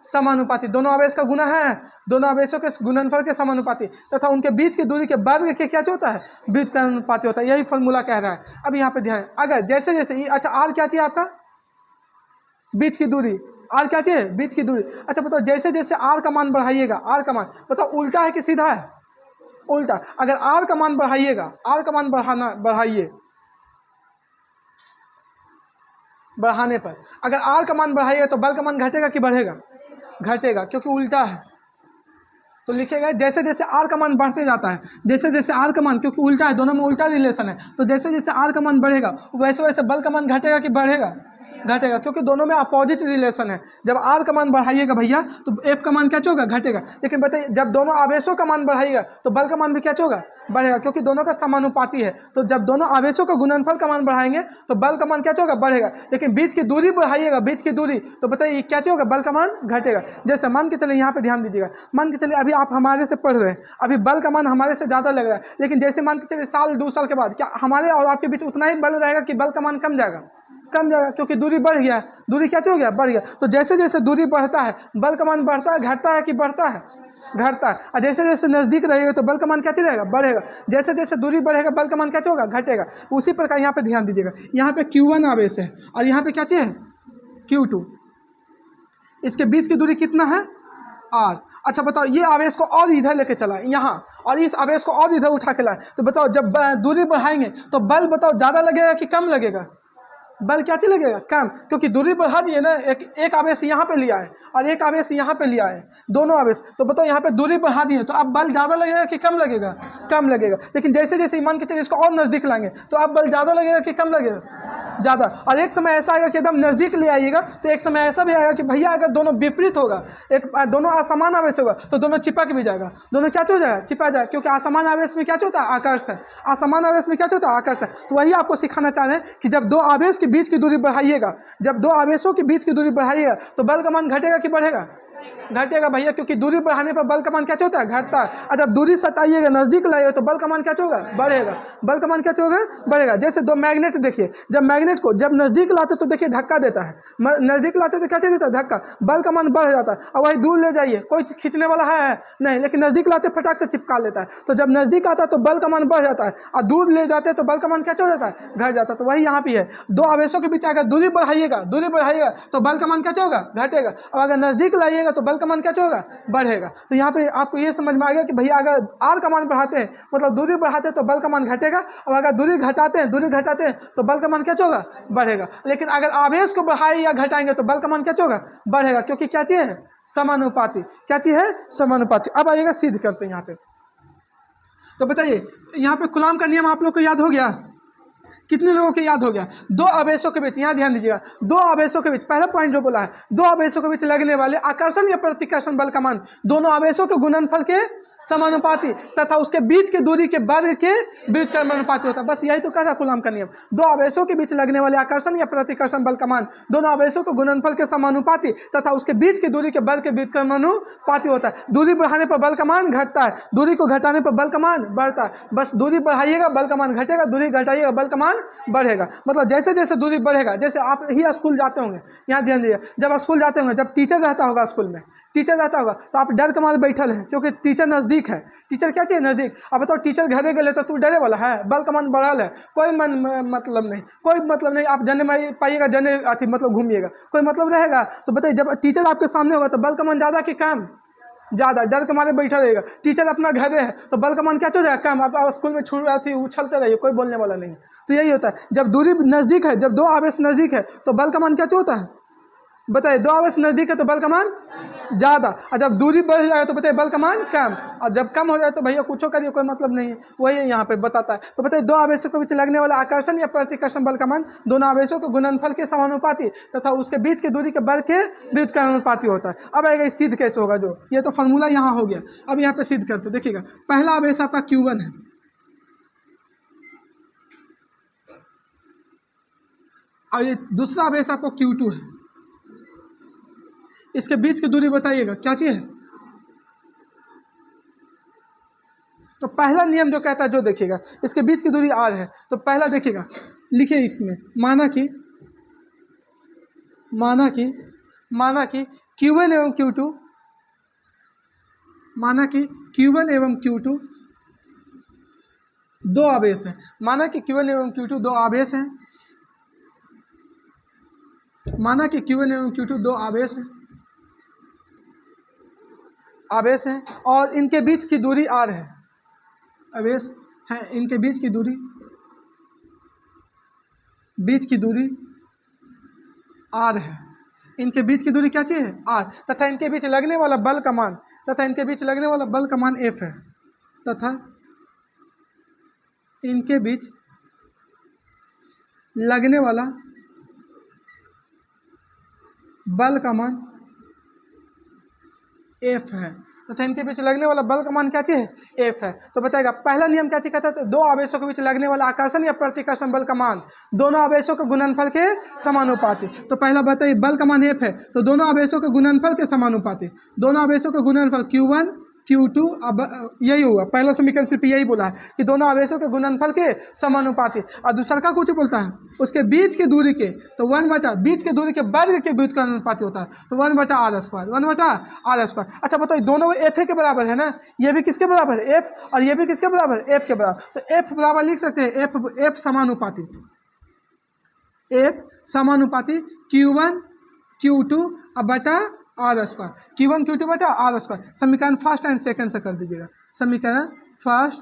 समानुपाती, दोनों आवेश का गुना है, दोनों आवेशों के गुणनफल के समानुपाती तथा उनके बीच की दूरी के वर्ग के क्या होता है, व्युत्क्रमानुपाती होता है। यही फॉर्मूला कह रहा है। अब यहाँ पे ध्यान, अगर जैसे जैसे ये, अच्छा आर क्या चाहिए आपका, बीच की दूरी, आर क्या चाहिए, बीच की दूरी। अच्छा बताओ, जैसे जैसे आर का मान बढ़ाइएगा, आर का मान बताओ उल्टा है कि सीधा है, उल्टा। अगर आर का मान बढ़ाइएगा, आर का मान बढ़ाने पर अगर आर का मान बढ़ाइएगा तो बल का मान घटेगा कि बढ़ेगा, घटेगा, क्योंकि उल्टा है। तो लिखेगा जैसे जैसे आर का मान बढ़ते जाता है, जैसे जैसे आर का मान, क्योंकि उल्टा है, दोनों में उल्टा रिलेशन है, तो जैसे जैसे आर का मान बढ़ेगा वैसे वैसे बल का मान घटेगा कि बढ़ेगा, घटेगा, क्योंकि दोनों में अपोजिट रिलेशन है। जब आर का मान बढ़ाइएगा भैया तो एफ का मान क्या होगा, घटेगा। लेकिन बताइए जब दोनों आवेशों का मान बढ़ाइएगा तो बल का मान भी क्या होगा, बढ़ेगा, क्योंकि दोनों का समानुपाती है। तो जब दोनों आवेशों का गुणनफल का मान बढ़ाएंगे तो बल का मान क्या होगा, बढ़ेगा। लेकिन बीच की दूरी बढ़ाइएगा, बीच की दूरी, तो बताइए क्या होगा, बल का मान घटेगा। जैसे मान के चलिए, यहाँ पे ध्यान दीजिएगा, मान के चलिए अभी आप हमारे से पढ़ रहे हैं, अभी बल का मान हमारे से ज़्यादा लग रहा है, लेकिन जैसे मान के चलिए साल 2 साल के बाद क्या हमारे और आपके बीच उतना ही बल रहेगा कि बल का मान कम जाएगा, कम जाएगा, क्योंकि दूरी बढ़ गया, दूरी क्या हो गया, बढ़ गया। तो जैसे जैसे दूरी बढ़ता है बल का मान बढ़ता है, घटता है कि बढ़ता है, घटता है। और जैसे जैसे नज़दीक रहेगा तो बल का मान क्या चलेगा, बढ़ेगा। जैसे जैसे दूरी बढ़ेगा बल का मान क्या होगा, घटेगा। उसी प्रकार यहाँ पे ध्यान दीजिएगा, यहाँ पे Q1 आवेश है और यहाँ पे क्या चाहिए, Q2, इसके बीच की दूरी कितना है, R। अच्छा बताओ, ये आवेश को और इधर लेके चला यहाँ, और इस आवेश को और इधर उठा के लाए, तो बताओ जब दूरी बढ़ाएंगे तो बल बताओ ज़्यादा लगेगा कि कम लगेगा, बल क्या लगेगा, कम, क्योंकि दूरी बढ़ा दिए ना, एक आवेश यहाँ पे लिया है और एक आवेश यहाँ पे लिया है, दोनों आवेश। तो बताओ यहाँ पे दूरी बढ़ा दिए तो अब बल ज़्यादा लगेगा कि कम लगेगा, कम लगेगा। लेकिन जैसे जैसे मान के चलिए इसको और नज़दीक लाएंगे तो अब बल ज़्यादा लगेगा कि कम लगेगा, ज़्यादा। और एक समय ऐसा आएगा कि एकदम नज़दीक ले आइएगा तो एक समय ऐसा भी आएगा कि भैया अगर दोनों विपरीत होगा, एक दोनों असमान आवेश होगा तो दोनों चिपक भी जाएगा, दोनों क्या हो जाएगा, चिपा जाएगा। क्योंकि असमान आवेश में क्या होता है, आकर्षण, असमान आवेश में क्या होता है, आकर्षण। तो वही आपको सिखाना चाह रहे हैं कि जब दो आवेश के बीच की दूरी बढ़ाइएगा, जब दो आवेशों के बीच की दूरी बढ़ाइएगा तो बल का मान घटेगा कि बढ़ेगा, घटेगा भैया, क्योंकि दूरी बढ़ाने पर बल का मान क्या होता है, घटता है। और जब दूरी सटाइएगा, नजदीक लाइएगा तो बल का मान क्या होगा, बढ़ेगा, बल का मान क्या होगा, बढ़ेगा। जैसे दो मैग्नेट देखिए, जब मैग्नेट को जब नजदीक लाते तो देखिए धक्का देता है, नजदीक लाते तो क्या देता है, धक्का, बल का मान बढ़ जाता है। और वही दूर ले जाइए, कोई खींचने वाला है नहीं, लेकिन नजदीक लाते फटाक से चिपका लेता है। तो जब नजदीक आता है तो बल का मान बढ़ जाता है, और दूर ले जाते हैं तो बल का मान क्या हो जाता है, घट जाता है। तो वही यहाँ पे है, दो आवेशों के बीच अगर दूरी बढ़ाइएगा, दूरी बढ़ाइएगा तो बल का मान क्या होगा, घटेगा। और अगर नजदीक लाइएगा तो बल का मान क्या होगा, बढ़ेगा। तो यहाँ पे आपको ये समझ में आ गया कि भैया अगर आर का मान बढ़ाते हैं मतलब दूरी बढ़ाते हैं तो बल का मान घटेगा, और अगर दूरी घटाते हैं तो बल का मान क्या होगा, बढ़ेगा। लेकिन अगर आवेश को बढ़ाए या घटाएंगे तो बल का मान क्या होगा, बढ़ेगा, क्योंकि क्या चीज है, समानुपाती। क्या चीज है, समानुपाती। अब आइएगा सिद्ध करते हैं यहाँ पे। तो बताइए यहाँ पे कूलॉम का नियम आप लोग को याद हो गया, कितने लोगों को याद हो गया, दो आवेशों के बीच, यहाँ ध्यान दीजिएगा, दो आवेशों के बीच, पहला पॉइंट जो बोला है, दो आवेशों के बीच लगने वाले आकर्षण या प्रतिकर्षण बल का मान दोनों आवेशों के गुणनफल के समानुपाती तथा उसके बीच की दूरी के वर्ग के व्युत्क्रमानुपाती होता है। बस यही तो कहा था कूलॉम का नियम, दो आवेशों के बीच लगने वाले आकर्षण या प्रतिकर्षण बल का मान दोनों आवेशों के गुणनफल के समानुपाती तथा उसके बीच की दूरी के वर्ग के व्युत्क्रमानुपाती होता है। दूरी बढ़ाने पर बल का मान घटता है, दूरी को घटाने पर बल का मान बढ़ता है। बस दूरी बढ़ाइएगा बल का मान घटेगा, दूरी घटाइएगा बल का मान बढ़ेगा। मतलब जैसे जैसे दूरी बढ़ेगा, जैसे आप ही स्कूल जाते होंगे, यहाँ ध्यान दीजिए, जब स्कूल जाते होंगे, जब टीचर रहता होगा स्कूल में, टीचर रहता होगा तो आप डर के मारे बैठल हैं, क्योंकि टीचर नज़दीक है, टीचर क्या चाहिए, नज़दीक। अब बताओ टीचर घरे गए तो तू डरे वाला है, बल का मान बढ़ल है, कोई मतलब नहीं, कोई मतलब नहीं। आप जने में पाइएगा, जने अथी मतलब घूमिएगा, कोई मतलब रहेगा। तो बताइए जब टीचर आपके सामने होगा तो बल का मान ज़्यादा कि कम, ज़्यादा, डर के मारे बैठा रहेगा। टीचर अपना घरे है तो बल का मान क्या हो जाएगा, कम। आप स्कूल में छू रही थी, उछलते रहिए, कोई बोलने वाला नहीं। तो यही होता है, जब दूरी नज़दीक है, जब दो आवेश नज़दीक है तो बल का मान क्या होता है, बताइए, दो आवेश नज़दीक है तो बल का मान ज़्यादा, और जब दूरी बढ़ जाए तो बताइए बल का मान कम, और जब कम हो जाए तो भैया कुछ करिए, कोई मतलब नहीं है। वही यहाँ पे बताता है। तो बताइए दो आवेशों के बीच लगने वाला आकर्षण या प्रतिकर्षण बल का मान दोनों आवेशों के गुणनफल के समानुपाती तथा उसके बीच की दूरी के वर्ग के व्युत्क्रमानुपाती होता है। अब आएगा सिद्ध कैसे होगा, जो ये तो फॉर्मूला यहाँ हो गया। अब यहाँ पे सिद्ध करते देखिएगा, पहला आवेश आपका Q1 है, और ये दूसरा आवेश आपका Q2 है। इसके बीच की दूरी बताइएगा क्या चीज़ है। तो पहला नियम जो कहता है, जो देखिएगा इसके बीच की दूरी r है, तो पहला देखिएगा, लिखिए इसमें, माना कि Q1 एवं Q2, माना कि Q1 एवं Q2 दो आवेश हैं, माना कि Q1 एवं Q2 दो आवेश हैं, माना कि Q1 एवं Q2 दो आवेश हैं और इनके बीच की दूरी r है, आवेश है, इनके बीच की दूरी r है, इनके बीच की दूरी क्या चाहिए, r, तथा इनके बीच लगने वाला बल का मान f है, तथा इनके बीच लगने वाला बल का मान f है, तथा इनके बीच लगने वाला बल का मान क्या चीज़ है, f है। तो बताएगा पहला नियम क्या चीज़ कहता है, दो आवेशों के बीच लगने वाला आकर्षण या प्रतिकर्षण बल का मान दोनों आवेशों के गुणनफल के समानुपाती। तो पहला बताइए बल का मान f है, तो दोनों आवेशों के गुणनफल के समानुपाती, दोनों आवेशों के गुणनफल Q1 Q2, अब यही हुआ, पहला समीकरण सिर्फ यही बोला है कि दोनों आवेशों के गुणनफल के समानुपाती। और दूसरा का कुछ बोलता है, उसके बीच की दूरी के, तो 1/, बीच की दूरी के वर्ग के व्युत्क्रमानुपाती होता है, तो 1/r², 1/r²। अच्छा बताइए दोनों एफ के बराबर है ना, ये भी किसके बराबर है, एफ, और ये भी किसके बराबर है, एफ के बराबर। तो एफ बराबर लिख सकते हैं, एफ समानुपाती, Q1 Q2 अब बटा r², Q1 Q2 बटा r²। समीकरण फर्स्ट एंड सेकंड से कर दीजिएगा, समीकरण फर्स्ट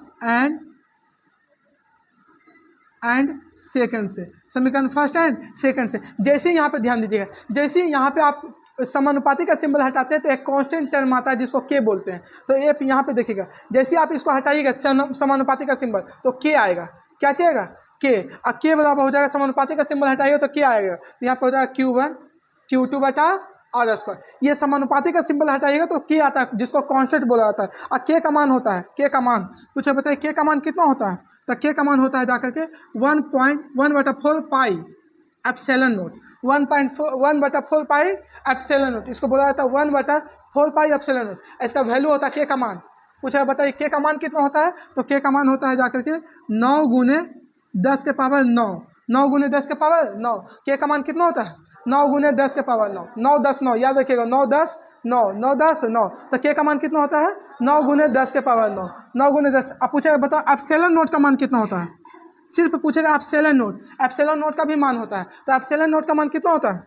एंड सेकंड से, समीकरण फर्स्ट एंड सेकंड से। जैसे ही यहाँ पे ध्यान दीजिएगा, जैसे ही यहाँ पे आप समानुपाती का सिंबल हटाते हैं तो एक कांस्टेंट टर्म आता है जिसको के बोलते हैं। तो ये यहाँ पे देखिएगा, जैसे ही आप इसको हटाइएगा समानुपाती का सिंबल तो के आएगा, क्या चाहिएगा के, और के बराबर हो जाएगा, समानुपाती का सिंबल हटाइएगा तो के आएगा, तो यहाँ पे हो जाएगा Q1 Q2 बटा आर स्क्वायर। ये समानुपाती का सिंबल हटाइएगा तो के आता है जिसको कांस्टेंट बोला जाता है, और के का मान होता है, के का मान कुछ बताइए के का मान कितना होता है, तो के का मान होता है जाकर के 1.1/4 pi epsilon note, 1/4 pi epsilon note, इसको बोला जाता है 1/4 पाई एप्सिलॉन नोट। इसका वैल्यू होता है के का मान, पूछा बताइए के का मान कितना होता है, तो के का मान होता है जाकर के 9 गुने 10 के पावर 9, 9 गुने 10 के पावर 9, के का मान कितना होता है 9 गुने 10 के पावर 9, 9 10 9, याद रखिएगा 9 10 9, 9 10 9, तो के का मान कितना होता है 9 गुने 10 के पावर 9, 9 गुने 10। अब पूछेगा बताओ एप्सिलॉन नोट का मान कितना होता है, सिर्फ पूछेगा एप्सिलॉन नोट, एप्सिलॉन नोट का भी मान होता है, तो एप्सिलॉन नोट का मान कितना होता है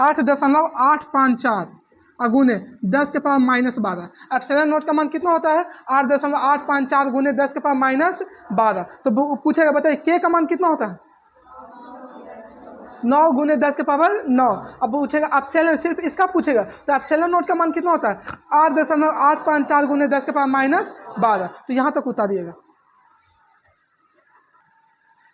8.854 गुने 10 के पावर -12। एप्सिलॉन नोट का मान कितना होता है 8.854 गुने 10 के पावर -12। तो पूछेगा बताइए के का मान कितना होता है 9 गुने 10 के पावर 9। अब पूछेगा एप्सिलॉन, सिर्फ इसका पूछेगा तो एप्सिलॉन नोट का मान कितना होता है 8.854 गुने 10 के पावर -12। तो यहाँ तक उतारिएगा,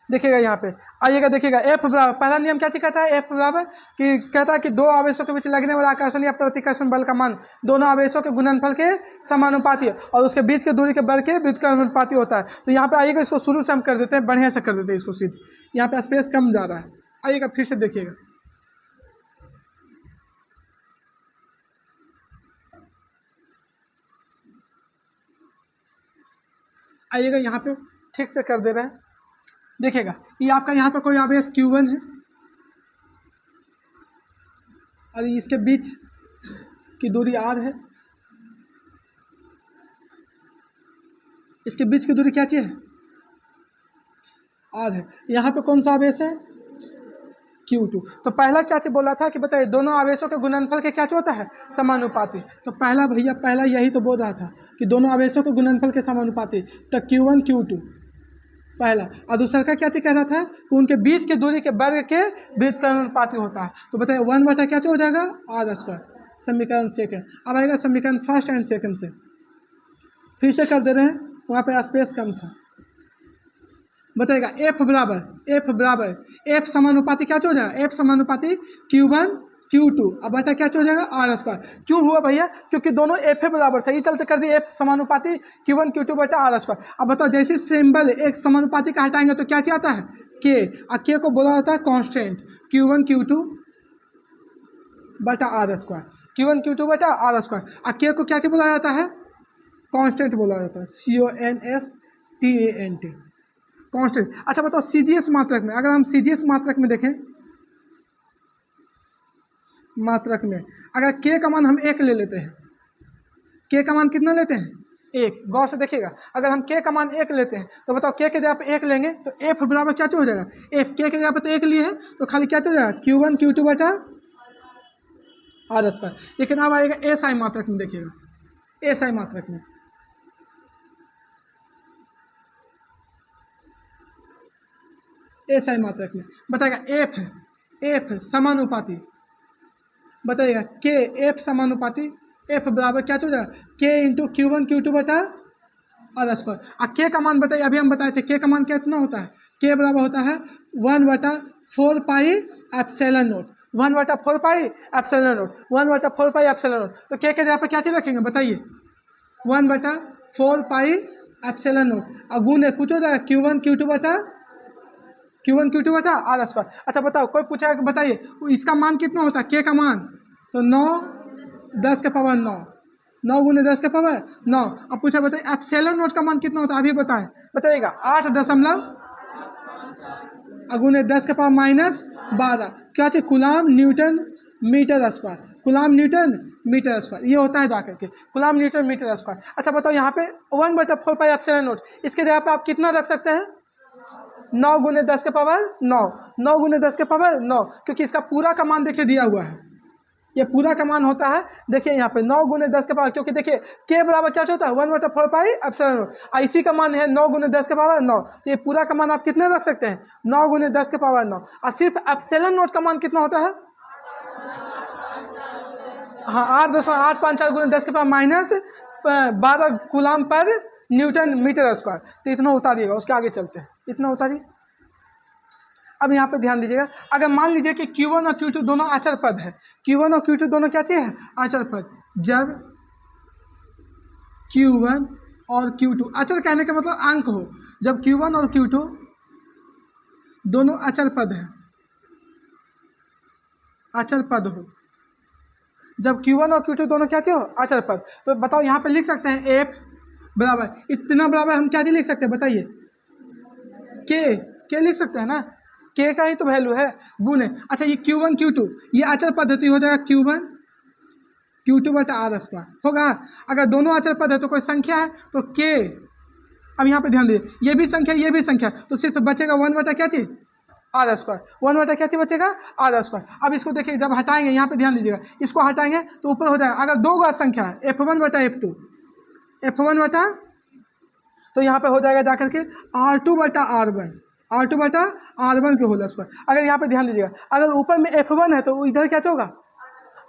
देखिएगा यहाँ पे आइएगा, देखिएगा एफ बराबर, पहला नियम क्या कहता है, एफ बराबर कि कहता है कि दो आवेशों के बीच लगने वाला आकर्षण या प्रतिकर्षण बल का मान दोनों आवेशों के गुणनफल के समानुपाती है और उसके बीच के दूरी के बल के व्युत्क्रमानुपाती होता है। तो यहाँ पे आइएगा, इसको शुरू से हम कर देते हैं, बढ़िया से कर देते हैं इसको सीध, यहाँ पे स्पेस कम जा रहा है। आइएगा फिर से देखिएगा, आइएगा यहाँ पे ठीक से कर दे रहे हैं। देखिएगा ये आपका यहाँ पे कोई आवेश Q1 है और इसके बीच की दूरी R है, इसके बीच की दूरी क्या चाहिए R है। यहाँ पे कौन सा आवेश है Q2। तो पहला क्या चीज बोला था कि बताइए दोनों आवेशों के गुणनफल के क्या होता है समानुपाती। तो पहला भैया पहला यही तो बोल रहा था कि दोनों आवेशों के गुणनफल के समानुपाती, तो Q1 Q2 पहला, और दूसरा का क्या कह रहा था कि उनके बीच के दूरी के वर्ग के व्युत्क्रमानुपाती होता है। तो बताइए 1 बटा क्या हो जाएगा आर स्क्वायर, समीकरण सेकंड। अब आएगा समीकरण फर्स्ट एंड सेकंड से, फिर से कर दे रहे हैं, वहाँ पे स्पेस कम था। बताइएगा एफ बराबर एफ समानुपाती क्या हो जाएगा, एफ समानुपाती Q1 Q2, अब बता क्या हो जाएगा आर स्क्वायर। क्यों हुआ भैया, क्योंकि दोनों एफ बराबर था, ये चलते कर दिए एफ समानुपाती Q1 Q2 बटा आर स्क्वायर। अब बताओ जैसे सिंबल एक समानुपाती का हटाएंगे तो क्या आता है के, और के को बोला जाता है कांस्टेंट Q1 Q2 बटा आर स्क्वायर, Q1 Q2 बटा आर स्क्वायर। और के को क्या बोला जाता है कांस्टेंट बोला जाता है, CONSTANT कांस्टेंट। अच्छा बताओ CGS मात्रक में, अगर हम CGS मात्रक में देखें, मात्रक में अगर के का मान हम 1 ले लेते हैं, के का मान कितना लेते हैं 1, गौर से देखिएगा, अगर हम के का मान 1 लेते हैं तो बताओ के जगह पे 1 लेंगे तो एफ बराबर क्या हो जाएगा, एफ के जगह पे तो 1 लिए है तो खाली क्या हो जाएगा Q1 Q2 बटा आर स्क्वायर। लेकिन अब आएगा SI मात्रक में, देखिएगा SI मात्रक में, SI मात्रक में बताएगा एफ समानुपाती, बताइएगा के एफ समानुपाती, एफ बराबर क्या हो जाएगा के इंटू Q1 Q2 बटा आर स्क्वायर। और के का मान बताइए, अभी हम बताए थे के का मान कितना होता है, के बराबर होता है 1/4 pi epsilon note, 1/4 pi epsilon note, 1/4 pi epsilon note. तो के जगह पर क्या चीज रखेंगे बताइए 1/4 पाई एप्सिलॉन नोट और गुने कुछ हो जाएगा Q1 Q2 बचा आर स्क्वायर। अच्छा बताओ कोई पूछा कि बताइए इसका मान कितना होता है के का मान, तो 9 10 के पावर 9, 9 गुने 10 के पावर 9। अब पूछा बताइए एप्सिलॉन नोट का मान कितना होता है, अभी बताएं बताइएगा 8 गुने 10 के पावर -12, क्या चाहिए coulomb newton metre square, coulomb newton metre square, ये होता है जाकर के कूलाम न्यूटन मीटर स्क्वायर। अच्छा बताओ यहाँ पे 1/4 पाई एप्सिलॉन नोट, इसके जगह पे आप कितना रख सकते हैं 9 गुने 10 के पावर 9, 9 गुने 10 के पावर 9, क्योंकि इसका पूरा का मान देखिए दिया हुआ है, ये पूरा का मान होता है, देखिए यहाँ पे 9 गुने 10 के पावर, क्योंकि देखिए के बराबर क्या होता है 1/4 पाई एप्सिलॉन नॉट, इसी का मान है 9 गुने 10 के पावर 9, तो ये पूरा का मान आप कितने रख सकते हैं 9 गुने 10 के पावर 9, और सिर्फ एप्सिलॉन नॉट का मान कितना होता है, हाँ 8.854 गुने 10 के पावर माइनस 12 कूलाम पर न्यूटन मीटर स्क्वायर, तो इतना उतारिएगा, उसके आगे चलते हैं, इतना उतारिए। अब यहाँ पे ध्यान दीजिएगा, अगर मान लीजिए कि Q1 और Q2 दोनों अचर पद है, Q1 और Q2 दोनों क्या चीज़ है, अचर पद, जब Q1 और Q2 अचर कहने का मतलब अंक हो, जब Q1 और Q2 दोनों अचर पद है, अचर पद हो, जब Q1 और Q2 दोनों क्या चीज़ हो, अचर पद, तो बताओ यहाँ पे लिख सकते हैं F बराबर, इतना बराबर हम क्या चीज़ लिख सकते हैं बताइए, के लिख सकते हैं ना, के का ही तो वैल्यू है गुने, अच्छा ये Q1 Q2 ये अचर पद्धति हो जाएगा Q1 Q2 बटा आर स्क्वायर होगा, अगर दोनों अचर पद है तो कोई संख्या है तो के, अब यहाँ पे ध्यान दीजिए ये भी संख्या ये भी संख्या, तो सिर्फ बचेगा 1 बटा क्या चीज़ आर स्क्वायर, 1 बटा क्या चीज़ बचेगा आर स्क्वायर। अब इसको देखिए जब हटाएंगे, यहाँ पे ध्यान दीजिएगा, इसको हटाएंगे तो ऊपर हो जाएगा, अगर दो बार संख्या है F1 बटा F2, F1 बटा, तो यहाँ पे हो जाएगा जाकर के R2 बटा R1, R2 बटा R1 के होल स्क्वायर। अगर यहाँ पे ध्यान दीजिएगा, अगर ऊपर में F1 है तो इधर क्या होगा,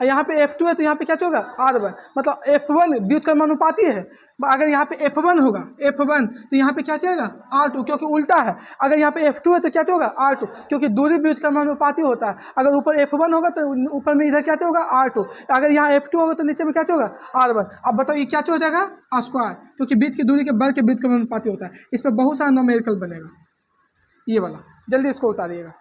यहाँ पे F2 है तो यहाँ पे क्या होगा R1, मतलब F1 व्युत्क्रमानुपाती है, अगर यहाँ पे F1 होगा F1 तो यहाँ पे क्या चलेगा R2, क्योंकि उल्टा है, अगर यहाँ पे F2 है तो क्या होगा R2, क्योंकि दूरी व्युत्क्रमानुपाती होता है, अगर ऊपर F1 होगा तो ऊपर में इधर क्या होगा R2, अगर यहाँ F2 होगा तो नीचे में क्या होगा R1। अब बताओ ये क्या हो जाएगा स्क्वायर, क्योंकि बीच की दूरी के बल के व्युत्क्रमानुपाती होता है, इस पर बहुत सारा न्यूमेरिकल बनेगा, ये वाला जल्दी इसको उतारिएगा।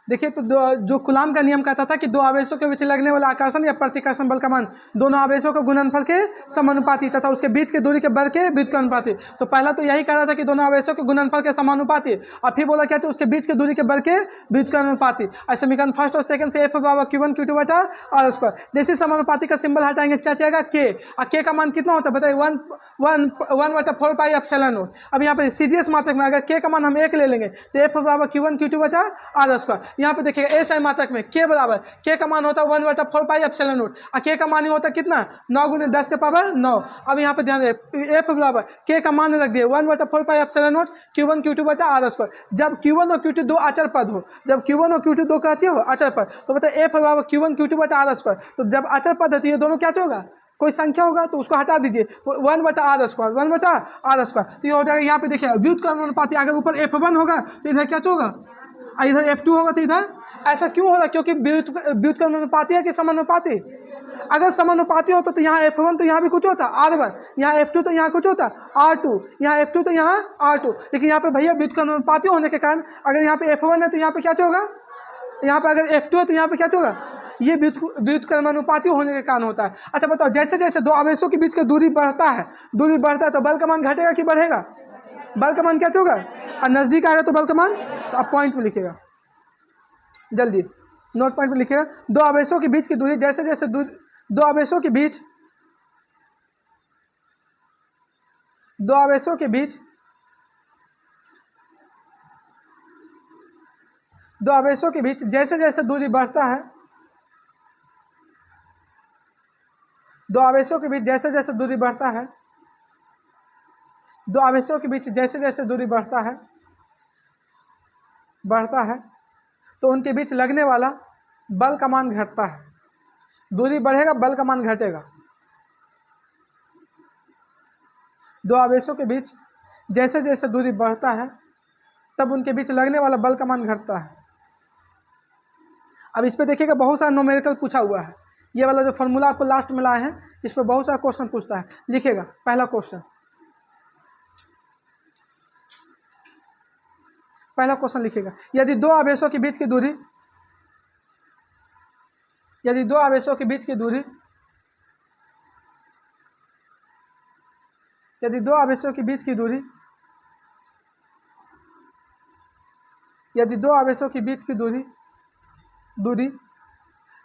देखिए तो जो कूलाम का नियम कहता था कि दो आवेशों के बीच लगने वाला आकर्षण या प्रतिकर्षण बल का मान दोनों आवेशों के गुणनफल के समानुपाती तथा उसके बीच की दूरी के बल के व्युत्क्रमानुपाती, तो पहला तो यही कह रहा था कि दोनों आवेशों के गुणनफल के समानुपाती, और फिर बोला क्या था उसके बीच की दूरी के बल के व्युत्क्रमानुपाती। समीकरण फर्स्ट और सेकंड से F बराबर Q1 Q2 बटा आर स्क्वायर, जैसे समानुपाती का सिंबल हटाएंगे क्या चाहेगा के, और के का मान कितना होता है बताइए 1/4 पाई एप्सिलॉन नॉट। अब यहाँ पे सीजीएस मात्रक में अगर के का मान हम 1 ले लेंगे तो F बराबर Q1 Q2 बटा आर स्क्वायर, यहाँ पे देखिएगा एस आई मात्रक में के बराबर, के का मान होता है 1/4 पाई एप्सिलॉन नॉट, और के का मान ही होता है कितना 9 गुने 10 के पावर 9। अब यहाँ पे ध्यान दें एफ बराबर के का मान रख दिए 1/4 pi epsilon not Q1 Q2 बटा आर स्क्वायर, जब Q1 और Q2 दो अचर पद हो, जब Q1 और Q2 दो क्या हो अचर पद, तो बताए एफ बराबर Q1 Q2 बटा आर स्क्वायर, तो जब अचर पद है तो ये दोनों क्या होगा कोई संख्या होगा तो उसको हटा दीजिए, तो 1 बटा आर स्क्वायर 1 बटा आर स्क्वायर, तो ये हो जाएगा। यहाँ पे देखिए व्युत्क्रमानुपाती, अगर ऊपर F1 होगा तो इधर क्या होगा, और इधर F2 होगा तो इधर, ऐसा क्यों हो रहा है क्योंकि व्युत्क्रमानुपाती है कि समानुपाती, अगर समानुपाती होता तो यहाँ F1 तो यहाँ भी कुछ होता R1, यहाँ F2 तो यहाँ कुछ होता R2, यहाँ F2 तो यहाँ R2, लेकिन यहाँ पे भैया व्युत्क्रमानुपाती होने के कारण अगर यहाँ पे F1 है तो यहाँ पे क्या होगा, यहाँ पे अगर F2 है तो यहाँ पे क्या होगा, ये व्युत्क्रमानुपाती होने के कारण होता है। अच्छा बताओ जैसे जैसे दो आवेशों के बीच की दूरी बढ़ता है तो बल का मान घटेगा कि बढ़ेगा, बल का मान क्या होगा, और नजदीक आएगा तो बल का मान, तो आप पॉइंट में लिखिएगा, जल्दी नोट पॉइंट में लिखिएगा, दो आवेशों के बीच की दूरी जैसे जैसे दो आवेशों के बीच जैसे जैसे दूरी बढ़ता है, दो आवेशों के बीच जैसे जैसे दूरी बढ़ता है, दो आवेशों के बीच जैसे जैसे दूरी बढ़ता है तो उनके बीच लगने वाला बल का मान घटता है, दूरी बढ़ेगा बल का मान घटेगा। दो आवेशों के बीच जैसे जैसे दूरी बढ़ता है तब उनके बीच लगने वाला बल का मान घटता है। अब इस पे देखिएगा बहुत सारा न्यूमेरिकल पूछा हुआ है, ये वाला जो फॉर्मूला आपको लास्ट में लाए हैं इस पर बहुत सारा क्वेश्चन पूछता है, लिखिएगा पहला क्वेश्चन लिखिएगा, यदि दो आवेशों के बीच की दूरी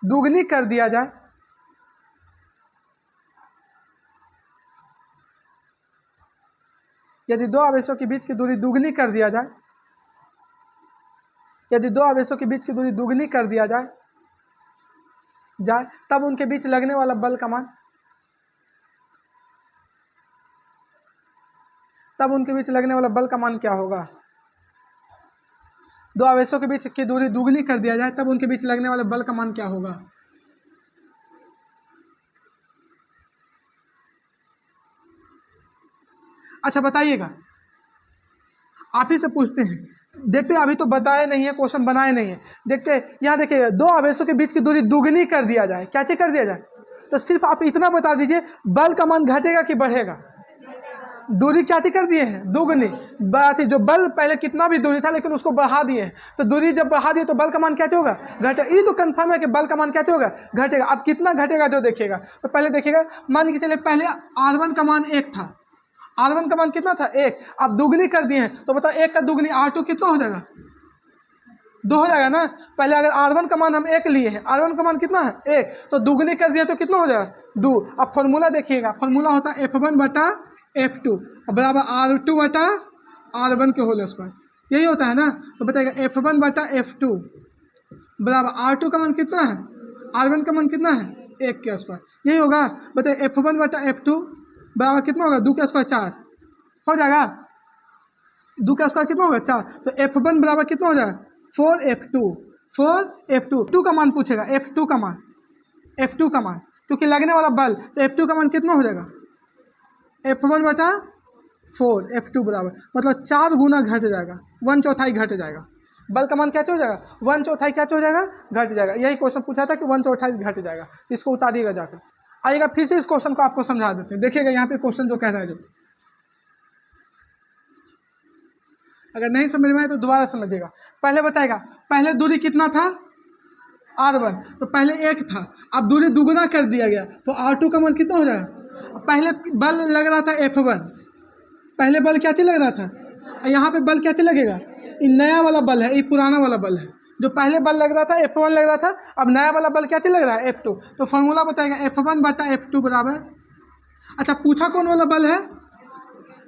दुगनी कर दिया जाए यदि दो आवेशों के बीच की दूरी दुगनी कर दिया जाए जाए, तब उनके बीच लगने वाला बल का मान, तब उनके बीच लगने वाला बल का मान क्या होगा? दो आवेशों के बीच की दूरी दुगनी कर दिया जाए तब उनके बीच लगने वाले बल का मान क्या होगा? अच्छा बताइएगा, आप ही से पूछते हैं, देखते हैं, अभी तो बताए नहीं है, क्वेश्चन बनाए नहीं है, देखते हैं यहाँ देखिए, दो आवेशों के बीच की दूरी दुगनी कर दिया जाए, क्या चीज कर दिया जाए? तो सिर्फ आप इतना बता दीजिए, बल का मान घटेगा कि बढ़ेगा? दूरी क्या चीज कर दिए हैं? दुगनी। बात जो बल पहले कितना भी दूरी था लेकिन उसको बढ़ा दिए हैं, तो दूरी जब बढ़ा दिए तो बल का मान क्या होगा? घटेगा। ये तो कंफर्म है कि बल का मान क्या होगा? घटेगा। अब कितना घटेगा जो देखिएगा, तो पहले देखिएगा, मान के चलिए पहले R1 का मान 1 था, R1 का मान कितना था? 1। अब दुगनी कर दिए हैं तो बताओ 1 का दुगनी R2 कितना हो जाएगा? 2 हो जाएगा ना। पहले अगर R1 का मान हम 1 लिए हैं, R1 का मान कितना है? 1, तो दुगनी कर दिया तो कितना हो जाएगा? 2। अब फॉर्मूला देखिएगा, फॉर्मूला होता है F1/F2 बराबर R2/R1 के होल स्क्वायर, यही होता है ना। तो बताइएगा F1/F2 बराबर R2 का मान कितना है? R1 का मान कितना है? 1 के स्क्वायर, यही होगा। बताइए F1/F2 बराबर कितना होगा? 2 का स्क्वायर 4 हो जाएगा। 2 का स्क्वायर कितना होगा? 4। तो F1 बराबर कितना हो जाएगा? 4F2। 4F2 का मान पूछेगा, F2 का मान, F2 का मान, क्योंकि लगने वाला बल, तो F2 का मान कितना हो जाएगा? F1/4, F2 बराबर मतलब 4 गुना घट जाएगा, 1/4 घट जाएगा। बल का मान क्या हो जाएगा? 1/4 क्या हो जाएगा? घट जाएगा। यही क्वेश्चन पूछा था कि 1/4 घट जाएगा, तो इसको उतारिएगा जाकर। आइएगा फिर से इस क्वेश्चन को आपको समझा देते हैं। देखिएगा यहाँ पे क्वेश्चन जो कह रहा है, जो अगर नहीं समझ में आए तो दोबारा समझिएगा। पहले बताएगा, पहले दूरी कितना था? R1, तो पहले 1 था, अब दूरी दुगुना कर दिया गया तो R2 का मान कितना हो जाएगा? पहले बल लग रहा था F1, पहले बल क्या चीज लग रहा था? यहाँ पे बल क्या चीज लगेगा? ये नया वाला बल है, ये पुराना वाला बल है। जो पहले बल लग रहा था F1 लग रहा था, अब नया वाला बल क्या चीज लग रहा है? F2। तो फॉर्मूला बताएगा F1/F2 बराबर, अच्छा पूछा कौन वाला बल है?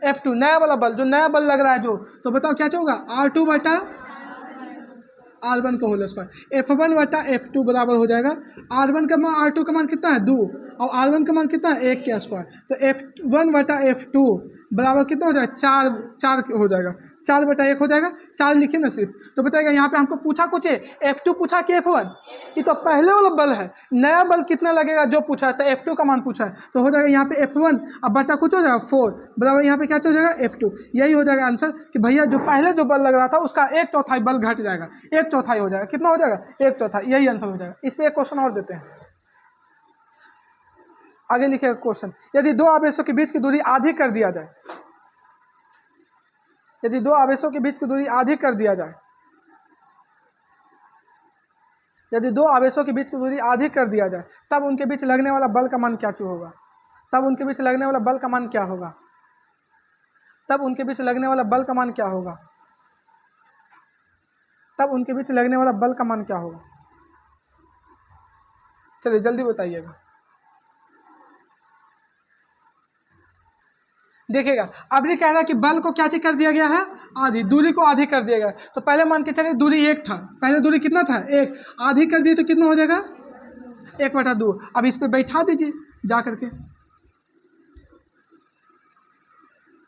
F2, नया वाला बल, जो नया बल लग रहा है जो, तो बताओ क्या होगा? R2/R1 का होल स्क्वायर। F1/F2 बराबर हो जाएगा, R1 का मान, R2 का मान कितना है? 2, और R1 का मान कितना है? 1 के स्क्वायर। तो F1/F2 बराबर कितना हो जाएगा? 4 हो जाएगा, 4/1 हो जाएगा। 4 लिखे ना सिर्फ, तो बताएगा यहाँ पे हमको पूछा कुछ है, F2 पूछा कि F1? ये तो पहले वाला बल है, नया बल कितना लगेगा जो पूछा है, तो F2 का मान पूछा है, तो हो जाएगा यहाँ पे F1, अब बटा कुछ हो जाएगा 4 बराबर यहाँ पे क्या हो जाएगा? F2। यही हो जाएगा आंसर कि भैया जो पहले जो बल लग रहा था उसका 1/4 बल घट जाएगा, 1/4 हो जाएगा। कितना हो जाएगा? 1/4, यही आंसर हो जाएगा। इस पर एक क्वेश्चन और देते हैं, आगे लिखिएगा क्वेश्चन। यदि दो आवेशों के बीच की दूरी आधी कर दिया जाए, यदि दो आवेशों के बीच की दूरी आधी कर दिया जाए, यदि दो आवेशों के बीच की दूरी आधी कर दिया जाए तब उनके बीच लगने वाला बल का मान क्या होगा? तब उनके बीच लगने वाला बल का मान क्या होगा? तब उनके बीच लगने वाला बल का मान क्या होगा? तब उनके बीच लगने वाला बल का मान क्या होगा? चलिए जल्दी बताइएगा। देखिएगा, अब ये कह रहा है कि बल को क्या चीज कर दिया गया है? आधी, दूरी को आधी कर दिया गया। तो पहले मान के चलिए दूरी 1 था, पहले दूरी कितना था? 1, आधी कर दिए तो कितना हो जाएगा? 1/2। अब इस पे बैठा दीजिए जा करके,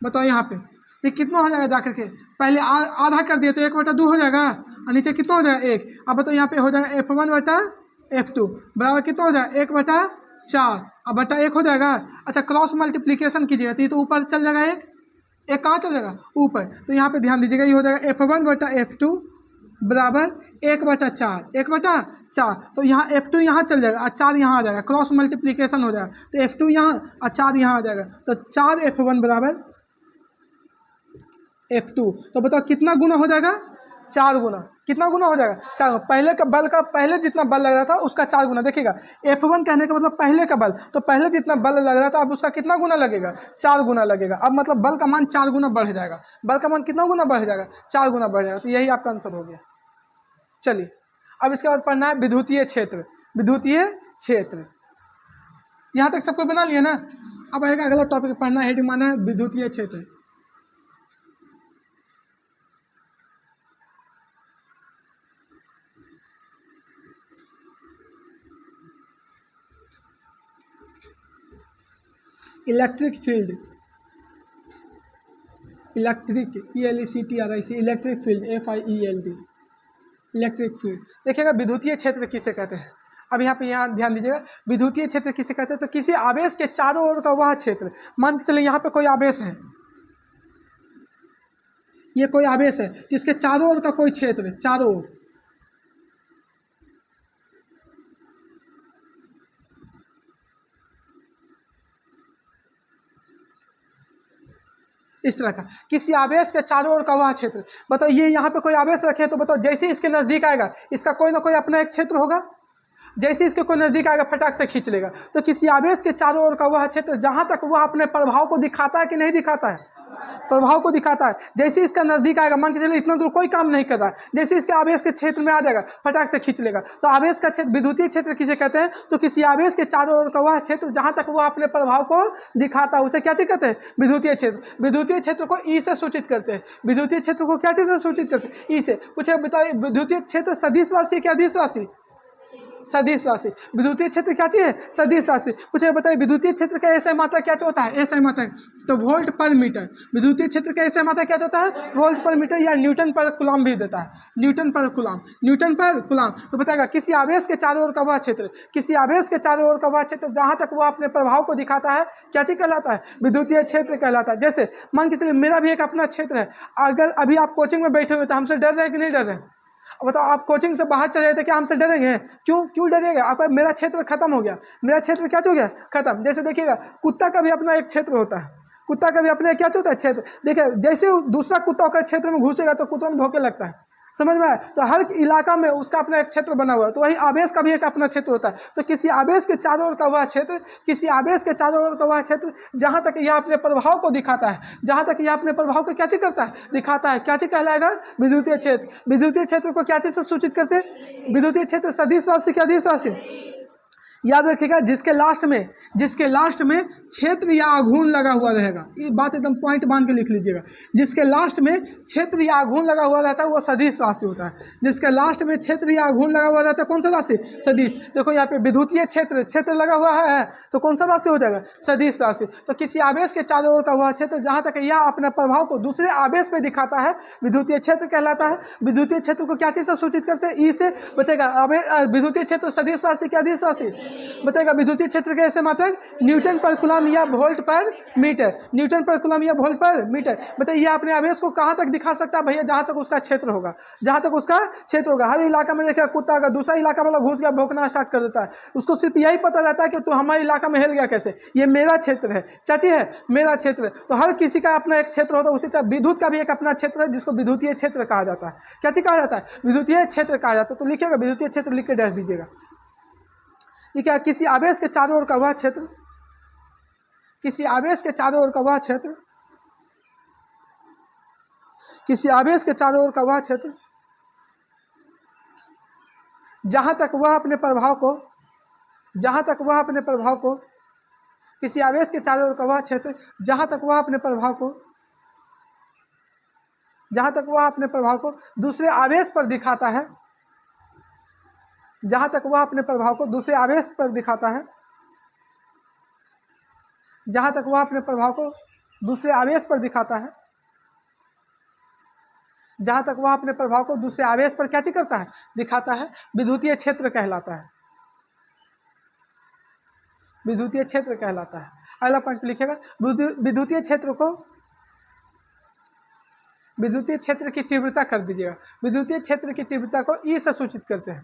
बताओ यहाँ पे ये कितना हो जाएगा? जा करके पहले आधा कर दिए तो 1/2 हो जाएगा, और नीचे कितना हो जाएगा? 1। अब बताओ यहाँ पे हो जाएगा F1/F2 बराबर कितना हो जाएगा? 1/4, अब बटा 1 हो जाएगा। अच्छा क्रॉस मल्टीप्लीकेशन कीजिएगा तो ये तो ऊपर चल जाएगा, एक कहाँ चल जाएगा? ऊपर। तो यहाँ पे ध्यान दीजिएगा, ये हो जाएगा F1/F2 बराबर 1/4, 1/4। तो यहाँ F2 यहाँ चल जाएगा और 4 यहाँ आ जाएगा, क्रॉस मल्टीप्लीकेशन हो जाएगा, तो F2 यहाँ और 4 यहाँ आ जाएगा, तो 4F1 बराबर F2। तो बताओ कितना गुना हो जाएगा? 4 गुना। कितना गुना हो जाएगा? 4 गुना। पहले का बल का, पहले जितना बल लग रहा था उसका 4 गुना। देखिएगा F1 कहने का मतलब पहले का बल, तो पहले जितना बल लग रहा था अब उसका कितना गुना लगेगा? 4 गुना लगेगा। अब मतलब बल का मान 4 गुना बढ़ जाएगा। बल का मान कितना गुना बढ़ जाएगा? 4 गुना बढ़ जाएगा। तो यही आपका आंसर हो गया। चलिए अब इसके बाद पढ़ना है विद्युतीय क्षेत्र। विद्युतीय क्षेत्र यहाँ तक सबको बना लिया ना। अब आएगा अगला टॉपिक पढ़ना, हेडिंग माना है विद्युतीय क्षेत्र। Electric field, electric ELECTRIC, electric field FIELD, electric field. देखिएगा विद्युतीय क्षेत्र किसे कहते हैं, अब यहाँ ध्यान दीजिएगा, विद्युतीय क्षेत्र किसे कहते हैं, तो किसी आवेश के चारों ओर का वह क्षेत्र, मान के चलिए यहाँ पे कोई आवेश है, ये कोई आवेश है, तो इसके चारों ओर का कोई क्षेत्र, चारों ओर, इस तरह का किसी आवेश के चारों ओर का वह क्षेत्र। बताओ ये यहाँ पे कोई आवेश रखे तो बताओ जैसे ही इसके नज़दीक आएगा इसका कोई ना कोई अपना एक क्षेत्र होगा, जैसे इसके कोई नज़दीक आएगा फटाक से खींच लेगा। तो किसी आवेश के चारों ओर का वह क्षेत्र जहाँ तक वह अपने प्रभाव को दिखाता है कि नहीं दिखाता है, प्रभाव को दिखाता है। जैसे इसका नज़दीक आएगा, मान के चलिए इतना दूर कोई काम नहीं कर रहा है, जैसे इसके आवेश के क्षेत्र में आ जाएगा फटाक से खींच लेगा। तो आवेश का क्षेत्र विद्युतीय क्षेत्र किसे कहते हैं, तो किसी आवेश के चारों ओर का वह क्षेत्र जहाँ तक वह अपने प्रभाव को दिखाता है उसे क्या चीज़ कहते हैं, विद्युतीय क्षेत्र। विद्युतीय क्षेत्र को ई से सूचित करते हैं, विद्युतीय क्षेत्र को क्या चीज़ से सूचित करते हैं, ई से। पूछे बताइए विद्युतीय क्षेत्र सदिश राशि क्या अदिश राशि, सदिश राशि। विद्युतीय क्षेत्र क्या चीज़ है, सदिश राशि। पूछे बताइए विद्युतीय क्षेत्र का एसआई मात्रा क्या होता है, एसआई मात्रा तो वोल्ट पर मीटर। विद्युतीय क्षेत्र का एसआई मात्रा क्या होता है, वोल्ट पर मीटर, या न्यूटन पर कूलम भी देता है, न्यूटन पर कूलम, न्यूटन पर कूलम। तो बताएगा किसी आवेश के चारों ओर का वह क्षेत्र, किसी आवेश के चारों ओर का वह क्षेत्र जहाँ तक वह अपने प्रभाव को दिखाता है क्या चीज़ कहलाता है, विद्युतीय क्षेत्र कहलाता है। जैसे मान के चलिए मेरा भी एक अपना क्षेत्र है, अगर अभी आप कोचिंग में बैठे हुए तो हमसे डर रहे हैं कि नहीं डर रहे हैं, बताओ आप कोचिंग से बाहर चले जाते क्या हमसे डरेंगे, क्यों डरेंगे, आपका मेरा क्षेत्र खत्म हो गया, मेरा क्षेत्र क्या हो गया खत्म। जैसे देखिएगा कुत्ता का भी अपना एक क्षेत्र होता है, कुत्ता का भी अपना क्या होता है क्षेत्र। देखिए जैसे दूसरा कुत्ता का क्षेत्र में घुसेगा तो कुत्ता में भौंकने लगता है, समझ में आया। तो हर इलाका में उसका अपना एक क्षेत्र बना हुआ है, तो वही आवेश का भी एक अपना क्षेत्र होता है। तो किसी आवेश के चारों ओर का वह क्षेत्र, किसी आवेश के चारों ओर का वह क्षेत्र जहाँ तक यह अपने प्रभाव को दिखाता है, जहाँ तक यह अपने प्रभाव को क्या चीज़ करता है, दिखाता है, क्या चीज़ कहलाएगा, विद्युतीय क्षेत्र। विद्युतीय क्षेत्र को क्या चीज़ से सूचित करते हैं, विद्युतीय क्षेत्र सदिश राशि क्या अदिश राशि। याद रखिएगा जिसके लास्ट में क्षेत्र या आघूर्ण लगा हुआ रहेगा, ये बात एकदम पॉइंट बांध के लिख लीजिएगा। जिसके लास्ट में क्षेत्र या आघूर्ण लगा हुआ रहता है वो सदिश राशि होता है। जिसके लास्ट में क्षेत्र या आघूर्ण लगा हुआ रहता है कौन सा राशि, सदिश। देखो यहाँ पे विद्युतीय क्षेत्र लगा हुआ है तो कौन सा राशि हो जाएगा, सदिश राशि। तो किसी आवेश के चारों ओर का वह क्षेत्र जहाँ तक यह अपने प्रभाव को दूसरे आवेश पे दिखाता है विद्युतीय क्षेत्र कहलाता है। विद्युतीय क्षेत्र को क्या चीज़ से सूचित करते हैं, ई से। बताएगा विद्युतीय क्षेत्र सदिश राशि क्या अदिश राशि, बताएगा विद्युतीय क्षेत्र के ऐसे मात्रक न्यूटन पर कूलम या वोल्ट पर मीटर, न्यूटन पर कूलम या वोल्ट पर मीटर। बताइए अपने आवेश को कहाँ तक दिखा सकता है भैया, जहाँ तक उसका क्षेत्र होगा, जहाँ तक उसका क्षेत्र होगा। हर इलाका में देखिए कुत्ता अगर दूसरा इलाका वाला घुस गया भौंकना स्टार्ट कर देता है, उसको सिर्फ यही पता रहता है कि तो हमारे इलाका में हिल गया कैसे, ये मेरा क्षेत्र है, चाची है मेरा क्षेत्र है। तो हर किसी का अपना एक क्षेत्र होता है, उसी तरह विद्युत का भी एक अपना क्षेत्र है जिसको विद्युतीय क्षेत्र कहा जाता है। क्या चीज कहा जाता है, विद्युतीय क्षेत्र कहा जाता है। तो लिखिएगा विद्युतीय क्षेत्र लिख के डैश दीजिएगा। देखिए किसी आवेश के चारों ओर का वह क्षेत्र, किसी आवेश के चारों ओर का वह क्षेत्र, किसी आवेश के चारों ओर का वह क्षेत्र जहां तक वह अपने प्रभाव को, जहां तक वह अपने प्रभाव को, किसी आवेश के चारों ओर का वह क्षेत्र जहां तक वह अपने प्रभाव को, जहां तक वह अपने प्रभाव को दूसरे आवेश पर दिखाता है, जहां तक वह अपने प्रभाव को दूसरे आवेश पर दिखाता है, जहां तक वह अपने प्रभाव को दूसरे आवेश पर दिखाता है, जहां तक वह अपने प्रभाव को दूसरे आवेश पर क्या चीज करता है, दिखाता है, विद्युतीय क्षेत्र कहलाता है, विद्युतीय क्षेत्र कहलाता है। अगला पॉइंट लिखिएगा, विद्युतीय क्षेत्र को, विद्युतीय क्षेत्र की तीव्रता कर दीजिएगा। विद्युतीय क्षेत्र की तीव्रता को ई से सूचित करते हैं,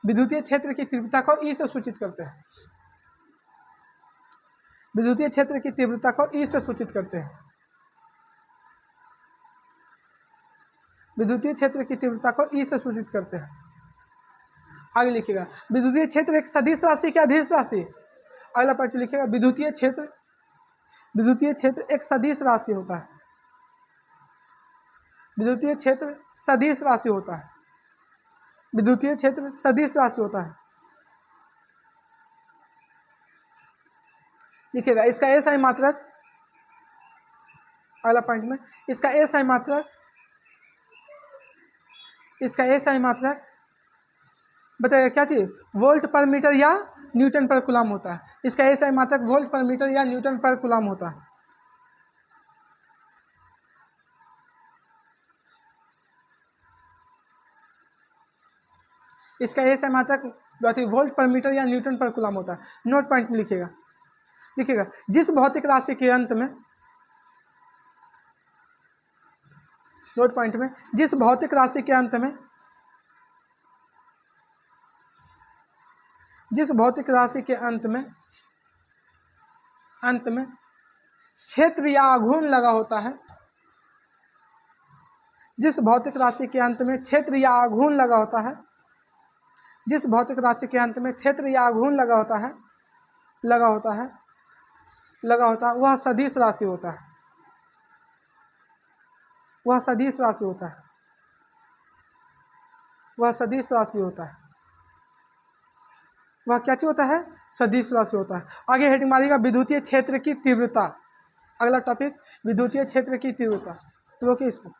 विद्युतीय क्षेत्र की तीव्रता को ई से सूचित करते हैं, विद्युतीय क्षेत्र की तीव्रता को ई से सूचित करते हैं, विद्युतीय क्षेत्र की तीव्रता को ई से सूचित करते हैं। आगे लिखिएगा, विद्युतीय क्षेत्र एक सदिश राशि क्या अदिश राशि। अगला पॉइंट लिखिएगा, विद्युतीय क्षेत्र, विद्युतीय क्षेत्र एक सदिश राशि होता है, विद्युतीय क्षेत्र सदिश राशि होता है, विद्युतीय क्षेत्र सदिश राशि होता है। लिखिएगा इसका एसआई मात्रक, अगला पॉइंट में इसका एसआई मात्रक, इसका एसआई मात्रक बताइएगा क्या चीज, वोल्ट पर मीटर या न्यूटन पर कूलम होता है। इसका एसआई मात्रक वोल्ट पर मीटर या न्यूटन पर कूलम होता है। इसका एसआई मात्रक वोल्ट पर मीटर या न्यूटन पर कूलम होता है। नोट पॉइंट में लिखिएगा, लिखिएगा जिस भौतिक राशि के अंत में, नोट पॉइंट में, जिस भौतिक राशि के अंत में, जिस भौतिक राशि के अंत में क्षेत्र या आघूर्ण लगा होता है, जिस भौतिक राशि के अंत में क्षेत्र या आघूर्ण लगा होता है, जिस भौतिक राशि के अंत में क्षेत्र या आघूर्ण लगा होता है, वह सदिश राशि होता है। वह सदिश राशि होता है। वह सदिश राशि होता है। वह क्या चीज होता है? सदिश राशि होता है। आगे हेडिंग मारिएगा विद्युतीय क्षेत्र की तीव्रता। अगला टॉपिक विद्युतीय क्षेत्र की तीव्रता। तो रोकिए इसको,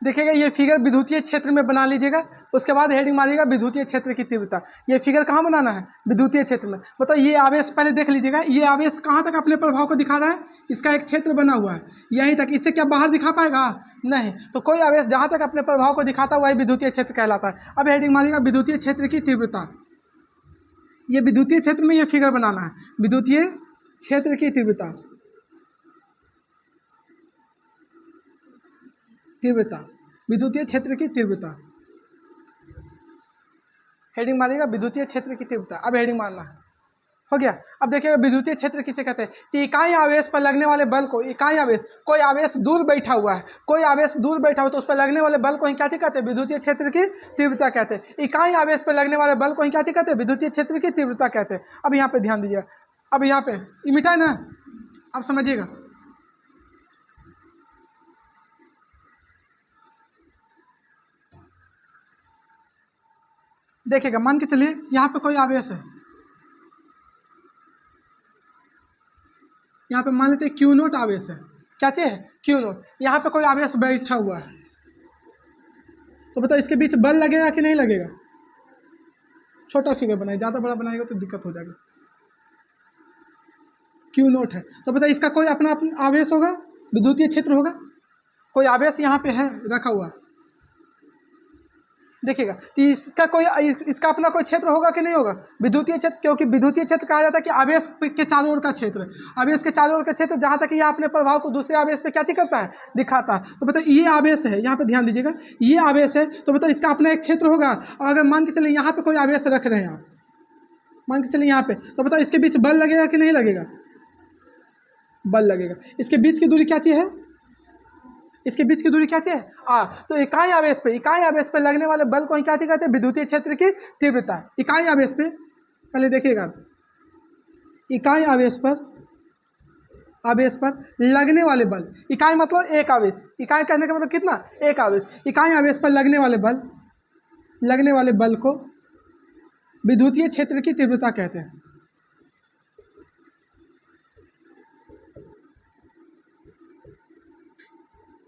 देखिएगा ये फिगर विद्युतीय क्षेत्र में बना लीजिएगा। उसके बाद हेडिंग मारिएगा विद्युतीय क्षेत्र की तीव्रता। ये फिगर कहाँ बनाना है? विद्युतीय क्षेत्र में। मतलब ये आवेश पहले देख लीजिएगा, ये आवेश कहाँ तक अपने प्रभाव को दिखा रहा है? इसका एक क्षेत्र बना हुआ है यहीं तक। इससे क्या बाहर दिखा पाएगा? नहीं। तो कोई आवेश जहाँ तक अपने प्रभाव को दिखाता है वही विद्युतीय क्षेत्र कहलाता है। अब हेडिंग मारिएगा विद्युतीय क्षेत्र की तीव्रता। ये विद्युतीय क्षेत्र में ये फिगर बनाना है, विद्युतीय क्षेत्र की तीव्रता। तीव्रता, विद्युतीय क्षेत्र की तीव्रता। हेडिंग मारिएगा विद्युतीय क्षेत्र की तीव्रता। अब हेडिंग मारना है, हो गया। अब देखिएगा विद्युतीय क्षेत्र किसे कहते हैं? कि इकाई आवेश पर लगने वाले बल को, इकाई आवेश, कोई आवेश दूर बैठा हुआ है, कोई आवेश दूर बैठा हो तो उस पर लगने वाले बल को ही क्या कहते हैं? विद्युतीय क्षेत्र की तीव्रता कहते हैं। इकाई आवेश पर लगने वाले बल को ही क्या कहते हैं? विद्युतीय क्षेत्र की तीव्रता कहते हैं। अब यहाँ पे ध्यान दीजिएगा, अब यहाँ पे ये मिटा है ना, अब समझिएगा। देखिएगा, मान के चलिए यहाँ पे कोई आवेश है, यहाँ पे मान लेते हैं क्यू नोट आवेश है। क्या चीज है? Q note. यहाँ पे कोई आवेश बैठा हुआ है, तो बताओ इसके बीच बल लगेगा कि नहीं लगेगा? छोटा फिगर बनाइए, ज़्यादा बड़ा बनाएगा तो दिक्कत हो जाएगी। क्यू नोट है तो बताइए इसका कोई अपना अपना आवेश होगा, विद्युतीय क्षेत्र होगा। कोई आवेश यहाँ पे है रखा हुआ, देखिएगा। तो इसका कोई, इसका अपना कोई क्षेत्र होगा कि नहीं होगा? विद्युतीय क्षेत्र, क्योंकि विद्युतीय क्षेत्र कहा जाता है कि आवेश के चारों ओर का क्षेत्र। आवेश के चारों ओर का क्षेत्र जहाँ तक यह अपने प्रभाव को दूसरे आवेश पे क्या चीज करता है? दिखाता है। तो बताइए ये आवेश है, यहाँ पे ध्यान दीजिएगा, ये आवेश है, तो बताइए इसका अपना एक क्षेत्र होगा। और अगर मान के चलिए यहाँ पे कोई आवेश रख रहे हैं आप, मान के चलिए यहाँ पे, तो बताओ इसके बीच बल लगेगा कि नहीं लगेगा? बल लगेगा। इसके बीच की दूरी क्या चीज है? इसके बीच की दूरी क्या चाहिए? तो इकाई आवेश पे लगने वाले बल को क्या कहते हैं? विद्युतीय क्षेत्र की तीव्रता। इकाई आवेश पे, पहले देखिएगा, इकाई आवेश पर लगने वाले बल, इकाई मतलब एक आवेश, इकाई कहने का मतलब कितना? एक आवेश। इकाई आवेश पर लगने वाले बल को विद्युतीय क्षेत्र की तीव्रता कहते हैं।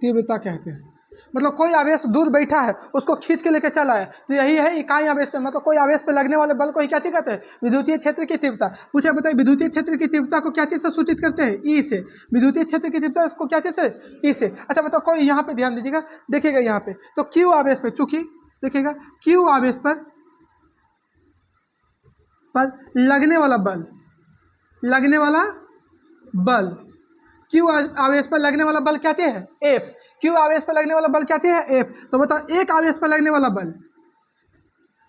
तीव्रता कहते हैं। मतलब कोई आवेश दूर बैठा है, उसको खींच के लेके चला है, तो यही है इकाई आवेश पे। मतलब कोई आवेश पे लगने वाले बल को ही क्या चीज कहते हैं? विद्युतीय क्षेत्र की तीव्रता। पूछे बताइए विद्युतीय क्षेत्र की तीव्रता को क्या चीज से सूचित करते हैं? ई से। विद्युतीय क्षेत्र की तीव्रता इसको क्या चीज से? ई से। अच्छा बताओ, कोई यहाँ पे ध्यान दीजिएगा, देखिएगा यहाँ पे, तो क्यू आवेश पे, चूंकि देखिएगा क्यू आवेश पर लगने वाला बल, क्यू आवेश पर लगने वाला बल क्या चीज है? एफ। क्यू आवेश पर लगने वाला बल क्या चीज है? एफ। तो बताओ एक आवेश पर लगने वाला बल,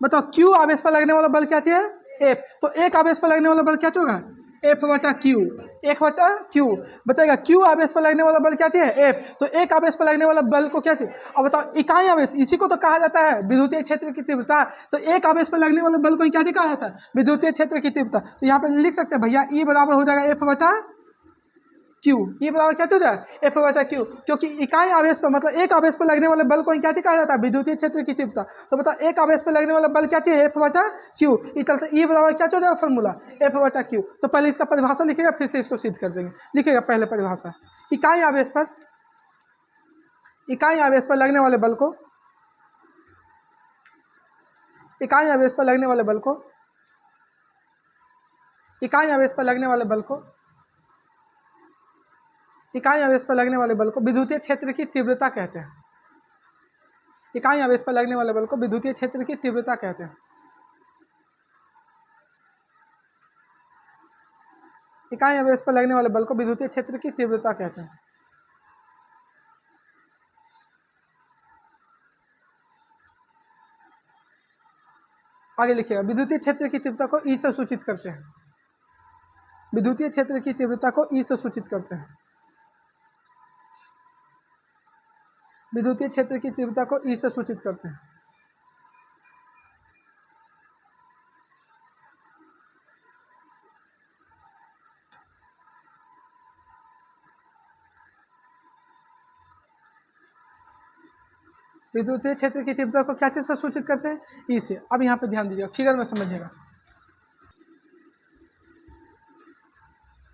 बताओ क्यू आवेश पर लगने वाला बल क्या चीज है? एफ। तो एक आवेश पर लगने वाला बल क्या होगा? एफ बटा क्यू। एक बटा क्यू बताएगा। क्यू आवेश पर लगने वाला बल क्या चीज है? एफ। तो एक आवेश पर लगने वाला बल को क्या चीज? अब बताओ इकाई आवेश, इसी को तो कहा जाता है विद्युतीय क्षेत्र की तीव्रता। तो एक आवेश पर लगने वाले बल को क्या चीज कहा जाता है? विद्युतीय क्षेत्र की तीव्रता। तो यहाँ पे लिख सकते हैं भैया, ई बराबर हो जाएगा एफ बटा क्यू। ये बराबर क्या हो जाएगा? एफ बटा क्यू। क्योंकि इकाई आवेश पर, मतलब एक आवेश पर लगने वाले बल को क्या कहा जाता है? विद्युतीय क्षेत्र की तीव्रता। तो बताओ एक आवेश पर लगने वाला बल क्या चाहिए? एफ बटा क्यू। ये चलते ई बराबर क्या हो जाएगा फॉर्मूला? एफ बटा क्यू। तो पहले इसका परिभाषा लिखिएगा, फिर से इसको सिद्ध कर देंगे। लिखिएगा पहले परिभाषा, इकाई आवेश पर लगने वाले बल को, इकाई आवेश पर लगने वाले बल को, इकाई आवेश पर लगने वाले बल को, इकाई आवेश पर लगने वाले बल को विद्युतीय क्षेत्र की तीव्रता कहते हैं। इकाई आवेश पर लगने वाले बल को विद्युतीय क्षेत्र की तीव्रता कहते हैं। इकाई आवेश पर लगने वाले बल को विद्युतीय क्षेत्र की तीव्रता कहते हैं। आगे लिखिएगा, विद्युतीय क्षेत्र की तीव्रता को ई से सूचित करते हैं। विद्युतीय क्षेत्र की तीव्रता को ई से सूचित करते हैं। विद्युतीय क्षेत्र की तीव्रता को ई से सूचित करते हैं। विद्युतीय क्षेत्र की तीव्रता को क्या चीज से सूचित करते हैं? ई से। अब यहाँ पे ध्यान दीजिएगा, फिगर में समझिएगा।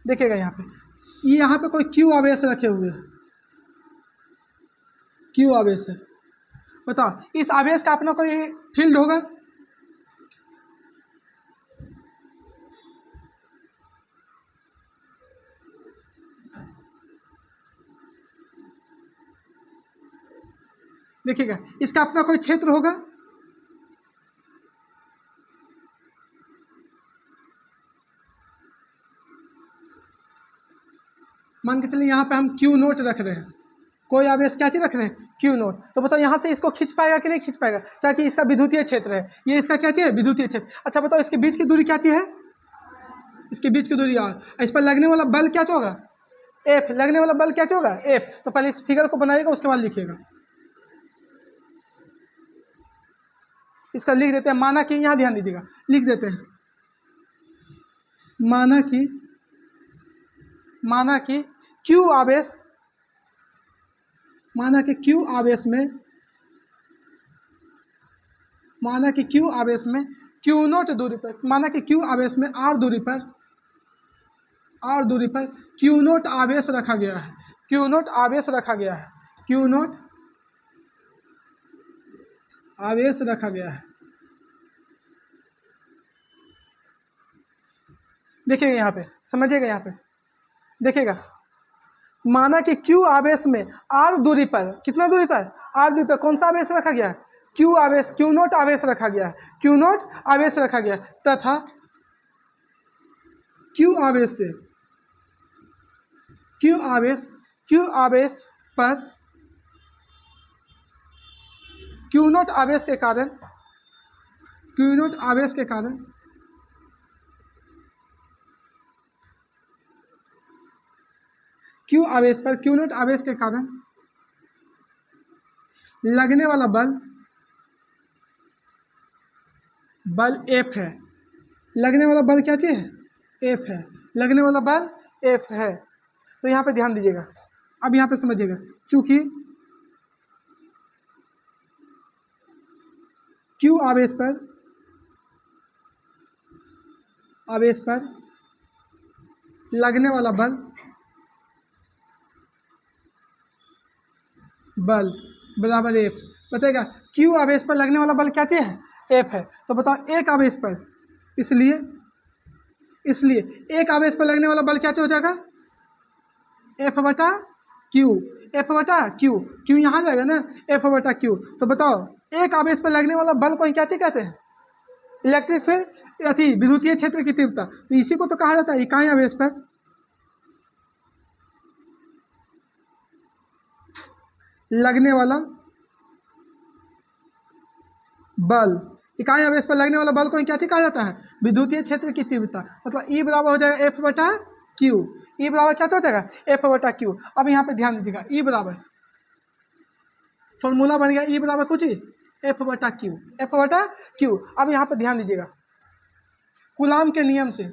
देखिएगा यहाँ पे, ये यहाँ पे कोई क्यू आवेश रखे हुए हैं, क्यू आवेश है। बताओ इस आवेश का अपना कोई फील्ड होगा? देखिएगा, इसका अपना कोई क्षेत्र होगा? मान के चलिए यहाँ पे हम क्यू नोट रख रहे हैं, कोई आवेश क्या चीज रख रहे हैं? Q note. तो बताओ यहाँ से इसको खींच पाएगा कि नहीं खींच पाएगा? ताकि इसका विद्युतीय क्षेत्र है, ये इसका क्या चीज है? विद्युतीय क्षेत्र। अच्छा बताओ इसके बीच की दूरी क्या चीज है? इसके बीच की दूरी आर। इस पर लगने वाला बल क्या होगा? एफ। लगने वाला बल क्या होगा? एफ। तो पहले इस फिगर को बनाइएगा, उसके बाद लिखिएगा। इसका लिख देते हैं, माना कि, यहाँ ध्यान दीजिएगा, लिख देते हैं माना कि क्यू आवेश, माना कि क्यू आवेश में, माना कि क्यू आवेश में क्यू नोट दूरी पर, माना कि क्यू आवेश में आर दूरी पर, आर दूरी पर क्यू नोट आवेश रखा गया है, क्यू नोट आवेश रखा गया है, क्यू नोट आवेश रखा गया है। देखिएगा यहाँ पे, समझिएगा यहाँ पे, देखिएगा, माना कि क्यू आवेश में आर दूरी पर, कितना दूरी पर? आर दूरी पर कौन सा आवेश रखा गया है? क्यू आवेश, क्यू नोट आवेश रखा गया है, क्यू नोट आवेश रखा गया तथा क्यू आवेश से, क्यू आवेश पर क्यू नोट आवेश के कारण, क्यू नोट आवेश के कारण क्यू आवेश पर, क्यू नोट आवेश के कारण लगने वाला बल एफ है। लगने वाला बल क्या चीज है? एफ है। लगने वाला बल एफ है। तो यहाँ पे ध्यान दीजिएगा, अब यहाँ पे समझिएगा, चूंकि क्यू आवेश पर लगने वाला बल बराबर एफ, बताएगा क्यू आवेश पर लगने वाला बल क्या चीज है? एफ है। तो बताओ एक आवेश पर, इसलिए एक आवेश पर लगने वाला बल क्या हो जाएगा? एफ बटा क्यू, एफ बटा क्यू, क्यू यहाँ जाएगा ना, एफ बटा क्यू। तो बताओ एक आवेश पर लगने वाला बल को ही क्या चीज कहते हैं? इलेक्ट्रिक फील्ड, अथी विद्युतीय क्षेत्र की तीव्रता। तो इसी को तो कहा जाता है इकाई आवेश पर लगने वाला बल, इकाई आवेश पर लगने वाला बल को क्या चीज कहा जाता है? विद्युतीय क्षेत्र की तीव्रता। मतलब ई बराबर हो जाएगा एफ बटा क्यू, ई बराबर क्या हो जाएगा? एफ बटा क्यू। अब यहाँ पे ध्यान दीजिएगा, ई बराबर फॉर्मूला बन गया, ई बराबर कुछ ही एफ बटा क्यू, एफ बटा क्यू। अब यहाँ पे ध्यान दीजिएगा, कूलाम के नियम से,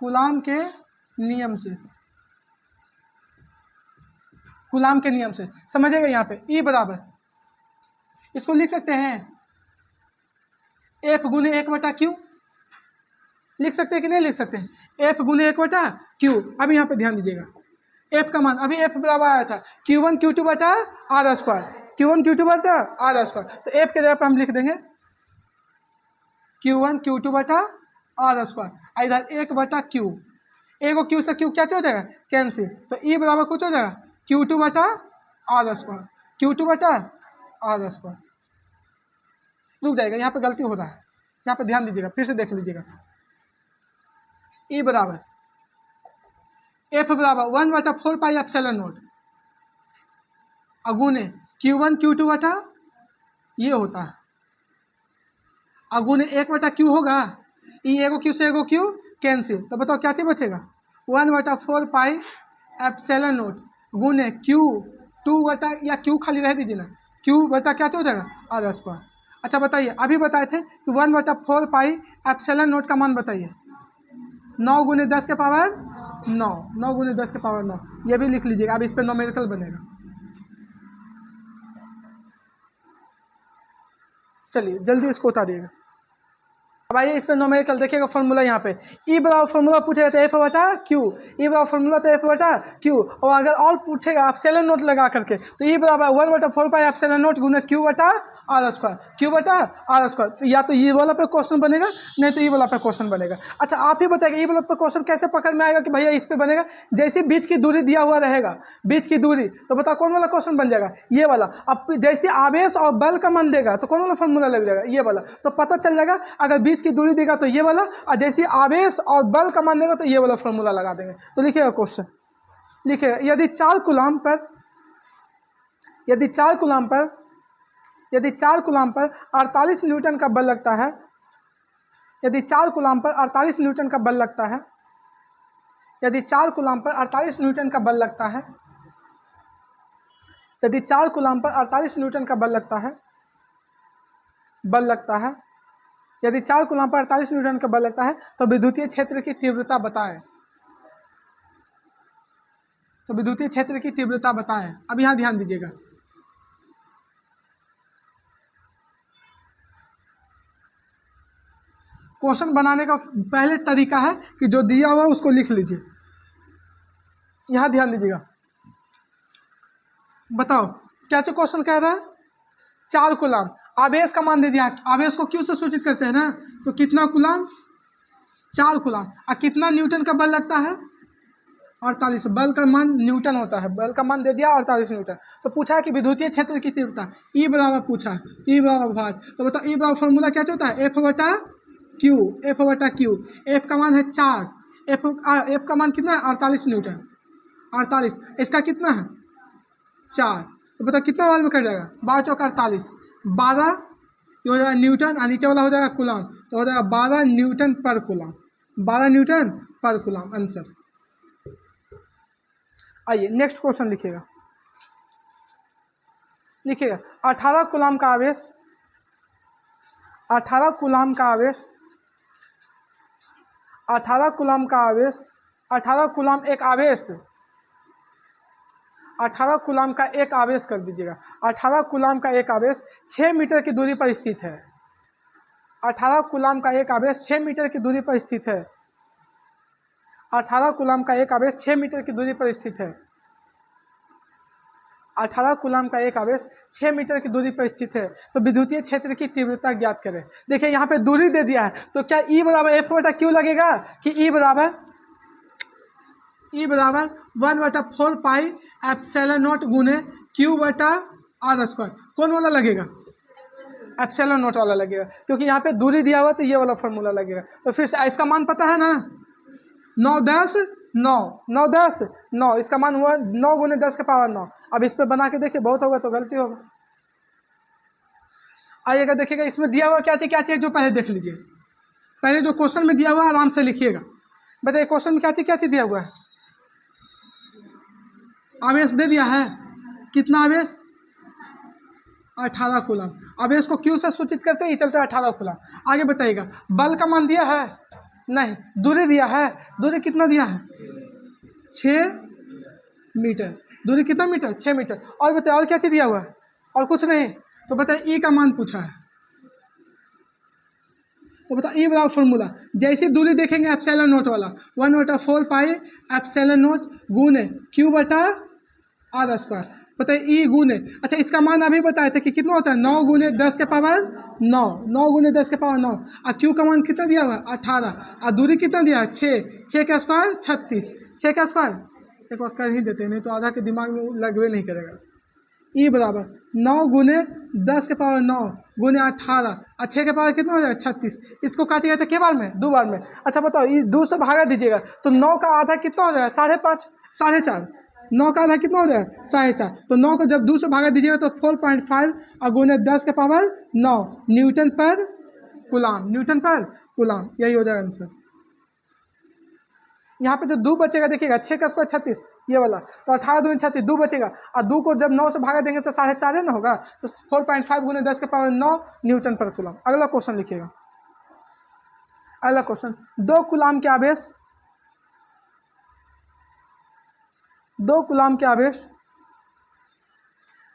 कूलाम के नियम से, कूलाम के नियम से समझिएगा। यहाँ पे ई बराबर, इसको लिख सकते हैं एफ गुने एक बटा क्यू, लिख सकते हैं कि नहीं लिख सकते हैं? एफ गुने एक बटा क्यू। अब यहाँ पे ध्यान दीजिएगा, एफ का मान, अभी एफ बराबर आया था Q1 Q2 बटा आर स्क्वायर, Q1 Q2 बटा आर स्क्वायर, तो एफ के जगह पर हम लिख देंगे Q1 Q2 बटा आर स्क्वायर, इधर 1 बटा Q, ए को Q से Q क्या हो जाएगा, कैंसिल, तो ई बराबर कुछ हो जाएगा Q2 बटा आर स्क्वायर, Q2 बटा आर स्क्वायर। रुक जाएगा, यहाँ पे गलती हो रहा है, यहाँ पे ध्यान दीजिएगा, फिर से देख लीजिएगा। ई बराबर एफ बराबर 1/4 pi epsilon not अगुने Q1 Q2 बटा ये होता है, अगुने 1/Q होगा, ई एगो Q से एगो Q कैंसिल, तो बताओ क्या चीज़ बचेगा 1/4 पाई एप्सिलॉन नॉट गुने Q2 बटा, या Q खाली रह दीजिए ना, Q बटा क्या हो जाएगा आर स्क्वायर। अच्छा बताइए, अभी बताए थे कि 1/4 पाई एप्सिलॉन नॉट का मान बताइए, 9 गुने 10 के पावर 9, 9 गुने 10 के पावर 9, ये भी लिख लीजिएगा, अब इस पर न्यूमेरिकल बनेगा। चलिए जल्दी इसको उतारिएगा। अब आइए इस पर न्यूमेरिकल देखिएगा, फॉर्मूला यहाँ पे ई बराबर फॉर्मूला पूछेगा तो एफ बटा क्यू, ई बराबर फॉर्मूला तो एफ बटा क्यू, और अगर और पूछेगा एप्सिलॉन नोट लगा करके तो ई बराबर 1/4 पाई एप्सिलॉन नोट गुना क्यू बटा आर स्क्वायर, क्यू बटा आर स्क्वायर, तो या तो ये वाला पे क्वेश्चन बनेगा, नहीं तो ये वाला पे क्वेश्चन बनेगा। अच्छा आप ही बताइएगा ये वाला पे क्वेश्चन कैसे पकड़ में आएगा कि भैया इस पे बनेगा, जैसे बीच की दूरी दिया हुआ रहेगा, बीच की दूरी, तो बताओ कौन वाला क्वेश्चन बन जाएगा, ये वाला। अब जैसे आवेश और बल का मान देगा तो कौन वाला फॉर्मूला लग जाएगा, ये वाला, तो पता चल जाएगा अगर बीच की दूरी देगा तो ये वाला, और जैसे आवेश और बल का मान देगा तो ये वाला फॉर्मूला लगा देंगे। तो लिखिएगा क्वेश्चन, लिखिएगा यदि 4 कूलम्ब पर 48 न्यूटन का बल लगता है, यदि 4 कूलम्ब पर 48 न्यूटन का बल लगता है, यदि 4 कूलम्ब पर 48 न्यूटन का बल लगता है, यदि 4 कूलम्ब पर 48 न्यूटन का बल लगता है, यदि 4 कूलम्ब पर 48 न्यूटन का बल लगता है तो विद्युतीय क्षेत्र की तीव्रता बताएं, तो विद्युतीय क्षेत्र की तीव्रता बताएं। अब यहाँ ध्यान दीजिएगा, क्वेश्चन बनाने का पहले तरीका है कि जो दिया हुआ है उसको लिख लीजिए। यहाँ ध्यान दीजिएगा, बताओ क्या जो क्वेश्चन कह रहा है, 4 कूलम्ब, आवेश का मान दे दिया, आवेश को क्यों से सूचित करते हैं ना, तो कितना कूलम्ब 4 कूलम्ब, और कितना न्यूटन का बल लगता है 48, बल का मान न्यूटन होता है, बल का मान दे दिया 48 न्यूटन। तो पूछा है कि विद्युतीय क्षेत्र की तीव्रता, ई बराबर पूछा है, ई बराबर भाग, तो बताओ ई बराबर फॉर्मूला क्या होता है, एफ बटा क्यू, एफ बटा क्यू, एफ का मान है 4, एफ का मान कितना है 48 न्यूटन, 48, इसका कितना है 4, तो बताओ कितना बार में कट जाएगा, 12 चौका 48, 12 ये हो जाएगा न्यूटन, और नीचे वाला हो जाएगा कूलम्ब, तो हो जाएगा 12 न्यूटन पर कूलम्ब, 12 न्यूटन पर कूलम्ब आंसर। आइए नेक्स्ट क्वेश्चन लिखिएगा, 18 कूलम्ब का आवेश, 18 कूलम्ब का आवेश, 18 कूलम्ब का आवेश, 18 कूलम्ब एक आवेश, 18 कूलम्ब का एक आवेश कर दीजिएगा, 18 कूलम्ब का एक आवेश 6 मीटर की दूरी पर स्थित है, 18 कूलम्ब का एक आवेश 6 मीटर की दूरी पर स्थित है, 18 कूलम्ब का एक आवेश 6 मीटर की दूरी पर स्थित है, 18 कूलम्ब का एक आवेश 6 मीटर की दूरी पर स्थित है, तो विद्युतीय क्षेत्र की तीव्रता ज्ञात करें। देखिए यहाँ पे दूरी दे दिया है, तो क्या ई बराबर एफ बटा क्यू लगेगा कि ई बराबर 1/4 पाई एप्सिलॉन नॉट गुने क्यू बटा आर स्क्वायर, कौन वाला लगेगा, एप्सिलॉन नॉट वाला लगेगा, क्योंकि यहाँ पे दूरी दिया हुआ तो ये वाला फॉर्मूला लगेगा। तो फिर इसका मान पता है ना, 9 10 9 9 10 9, इसका मान हुआ 9 गुने 10 के पावर 9। अब इस पे बना के देखिए, बहुत होगा तो गलती होगा। आइएगा देखिएगा इसमें दिया हुआ क्या चीज़ जो पहले देख लीजिए, पहले जो क्वेश्चन में दिया हुआ है आराम से लिखिएगा। बताइए क्वेश्चन में क्या चीज़ दिया हुआ है, आवेश दे दिया है, कितना आवेश 18 कूलम्ब, आवेश को क्यू से सूचित करते ही चलते 18 कूलम्ब। आगे बताइएगा बल का मान दिया है, नहीं दूरी दिया है, दूरी कितना दिया है 6 मीटर, दूरी कितना मीटर 6 मीटर। और बताइए और क्या चीज़ दिया हुआ है, और कुछ नहीं, तो बताइए ई का मान पूछा है, तो बताओ ई बराबर फॉर्मूला, जैसी दूरी देखेंगे एप्सिलॉन नोट वाला 1/4 पाई एप्सिलॉन नोट गुने क्यू बटा आर स्क्वायर, पता है ई गुने, अच्छा इसका मान अभी बताए थे कि कितना होता है 9 गुने 10 के पावर 9, 9 गुने 10 के पावर 9, और क्यू का मान कितना दिया हुआ है 18, और दूरी कितना दिया है 6, 6 का स्क्वायर 36, 6 का स्क्वायर एक बार कर ही देते हैं, नहीं तो आधा के दिमाग में लगवे नहीं करेगा। ई बराबर 9 गुने 10 के पावर 9 गुने 18 और 6 के पावर कितना हो जाएगा 36, इसको काटिएगा तो के बार में 2 बार में। अच्छा बताओ ये 2 से भागा दीजिएगा तो 9 का आधा कितना हो जाएगा 5.5, 4.5, 9 का आधा कितना हो जाएगा 4.5, तो 9 को जब 2 से भागा दीजिएगा तो 4.5 और गुने 10 के पावर 9 न्यूटन पर कूलाम, न्यूटन पर कूलाम, यही हो जाएगा आंसर। यहाँ पे तो 2 बचेगा, देखिएगा 6 का स्क्वायर 36 ये वाला, तो 18 दूनी 36 2 बचेगा, और 2 को जब 9 से भागा देंगे तो 4.5 ना होगा, तो 4.5 गुने 10 के पावर 9 न्यूटन पर कूलाम। अगला क्वेश्चन लिखिएगा, अगला क्वेश्चन 2 कूलाम के आवेश, 2 कूलाम के आवेश,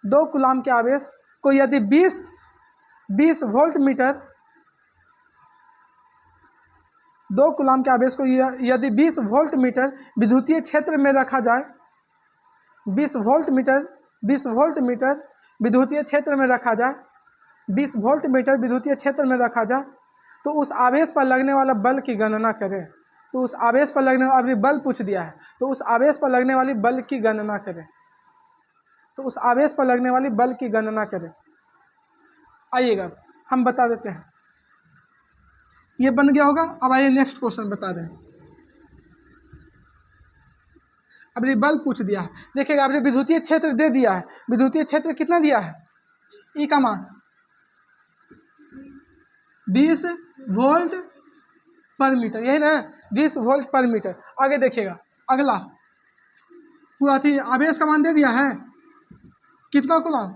2 कूलाम के आवेश को यदि 20 वोल्ट मीटर, 2 कूलाम के आवेश को यदि 20 वोल्ट मीटर विद्युतीय क्षेत्र में रखा जाए, 20 वोल्ट मीटर विद्युतीय क्षेत्र में रखा जाए, 20 वोल्ट मीटर विद्युतीय क्षेत्र में रखा जाए, तो उस आवेश पर लगने वाला बल की गणना करें। तो उस आवेश पर लगने वाला, अभी बल पूछ दिया है, तो उस आवेश पर लगने वाली बल की गणना करें, तो उस आवेश पर लगने वाली बल की गणना करें। आइएगा हम बता देते हैं, ये बन गया होगा। अब आइए नेक्स्ट क्वेश्चन बता दें। अब ये बल पूछ दिया है, देखिएगा अब ये विद्युतीय क्षेत्र दे दिया है, विद्युतीय क्षेत्र कितना दिया है, ई का मान 20 वोल्ट पर मीटर, यही ना 20 वोल्ट पर मीटर। आगे देखिएगा अगला पूरा थी, आवेश का मान दे दिया है कितना कूलाम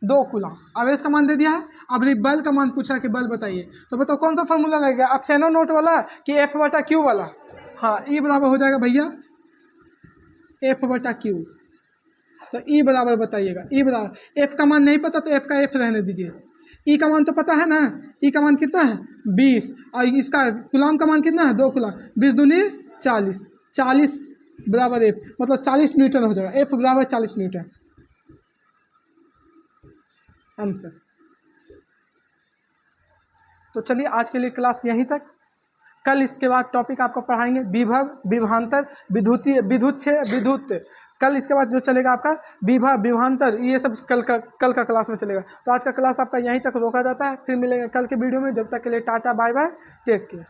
2 कूलाम, आवेश का मान दे दिया है। अब बल का मान पूछा कि बल बताइए, तो बताओ कौन सा फॉर्मूला लगेगा, एप्सिलॉन नोट वाला कि एफ बटा क्यू वाला। हाँ ई बराबर हो जाएगा भैया एफ बटा क्यू, तो ई बराबर बताइएगा, ई बराबर एफ का मान नहीं पता तो एफ का एफ रहने दीजिए, ई का मान तो पता है ना, ई का मान कितना है 20 और इसका कूलाम का मान कितना है 2 कूलाम, 20 दूनी 40, 40 बराबर एफ, मतलब 40 न्यूटन हो जाएगा, एफ बराबर 40 न्यूटन आंसर। तो चलिए आज के लिए क्लास यहीं तक, कल इसके बाद टॉपिक आपको पढ़ाएंगे विभव, विभवांतर, विद्युत, कल इसके बाद जो चलेगा आपका विभव, विभवांतर, ये सब कल का क्लास में चलेगा। तो आज का क्लास आपका यहीं तक रोका जाता है, फिर मिलेंगे कल के वीडियो में, जब तक के लिए tata bye bye take care.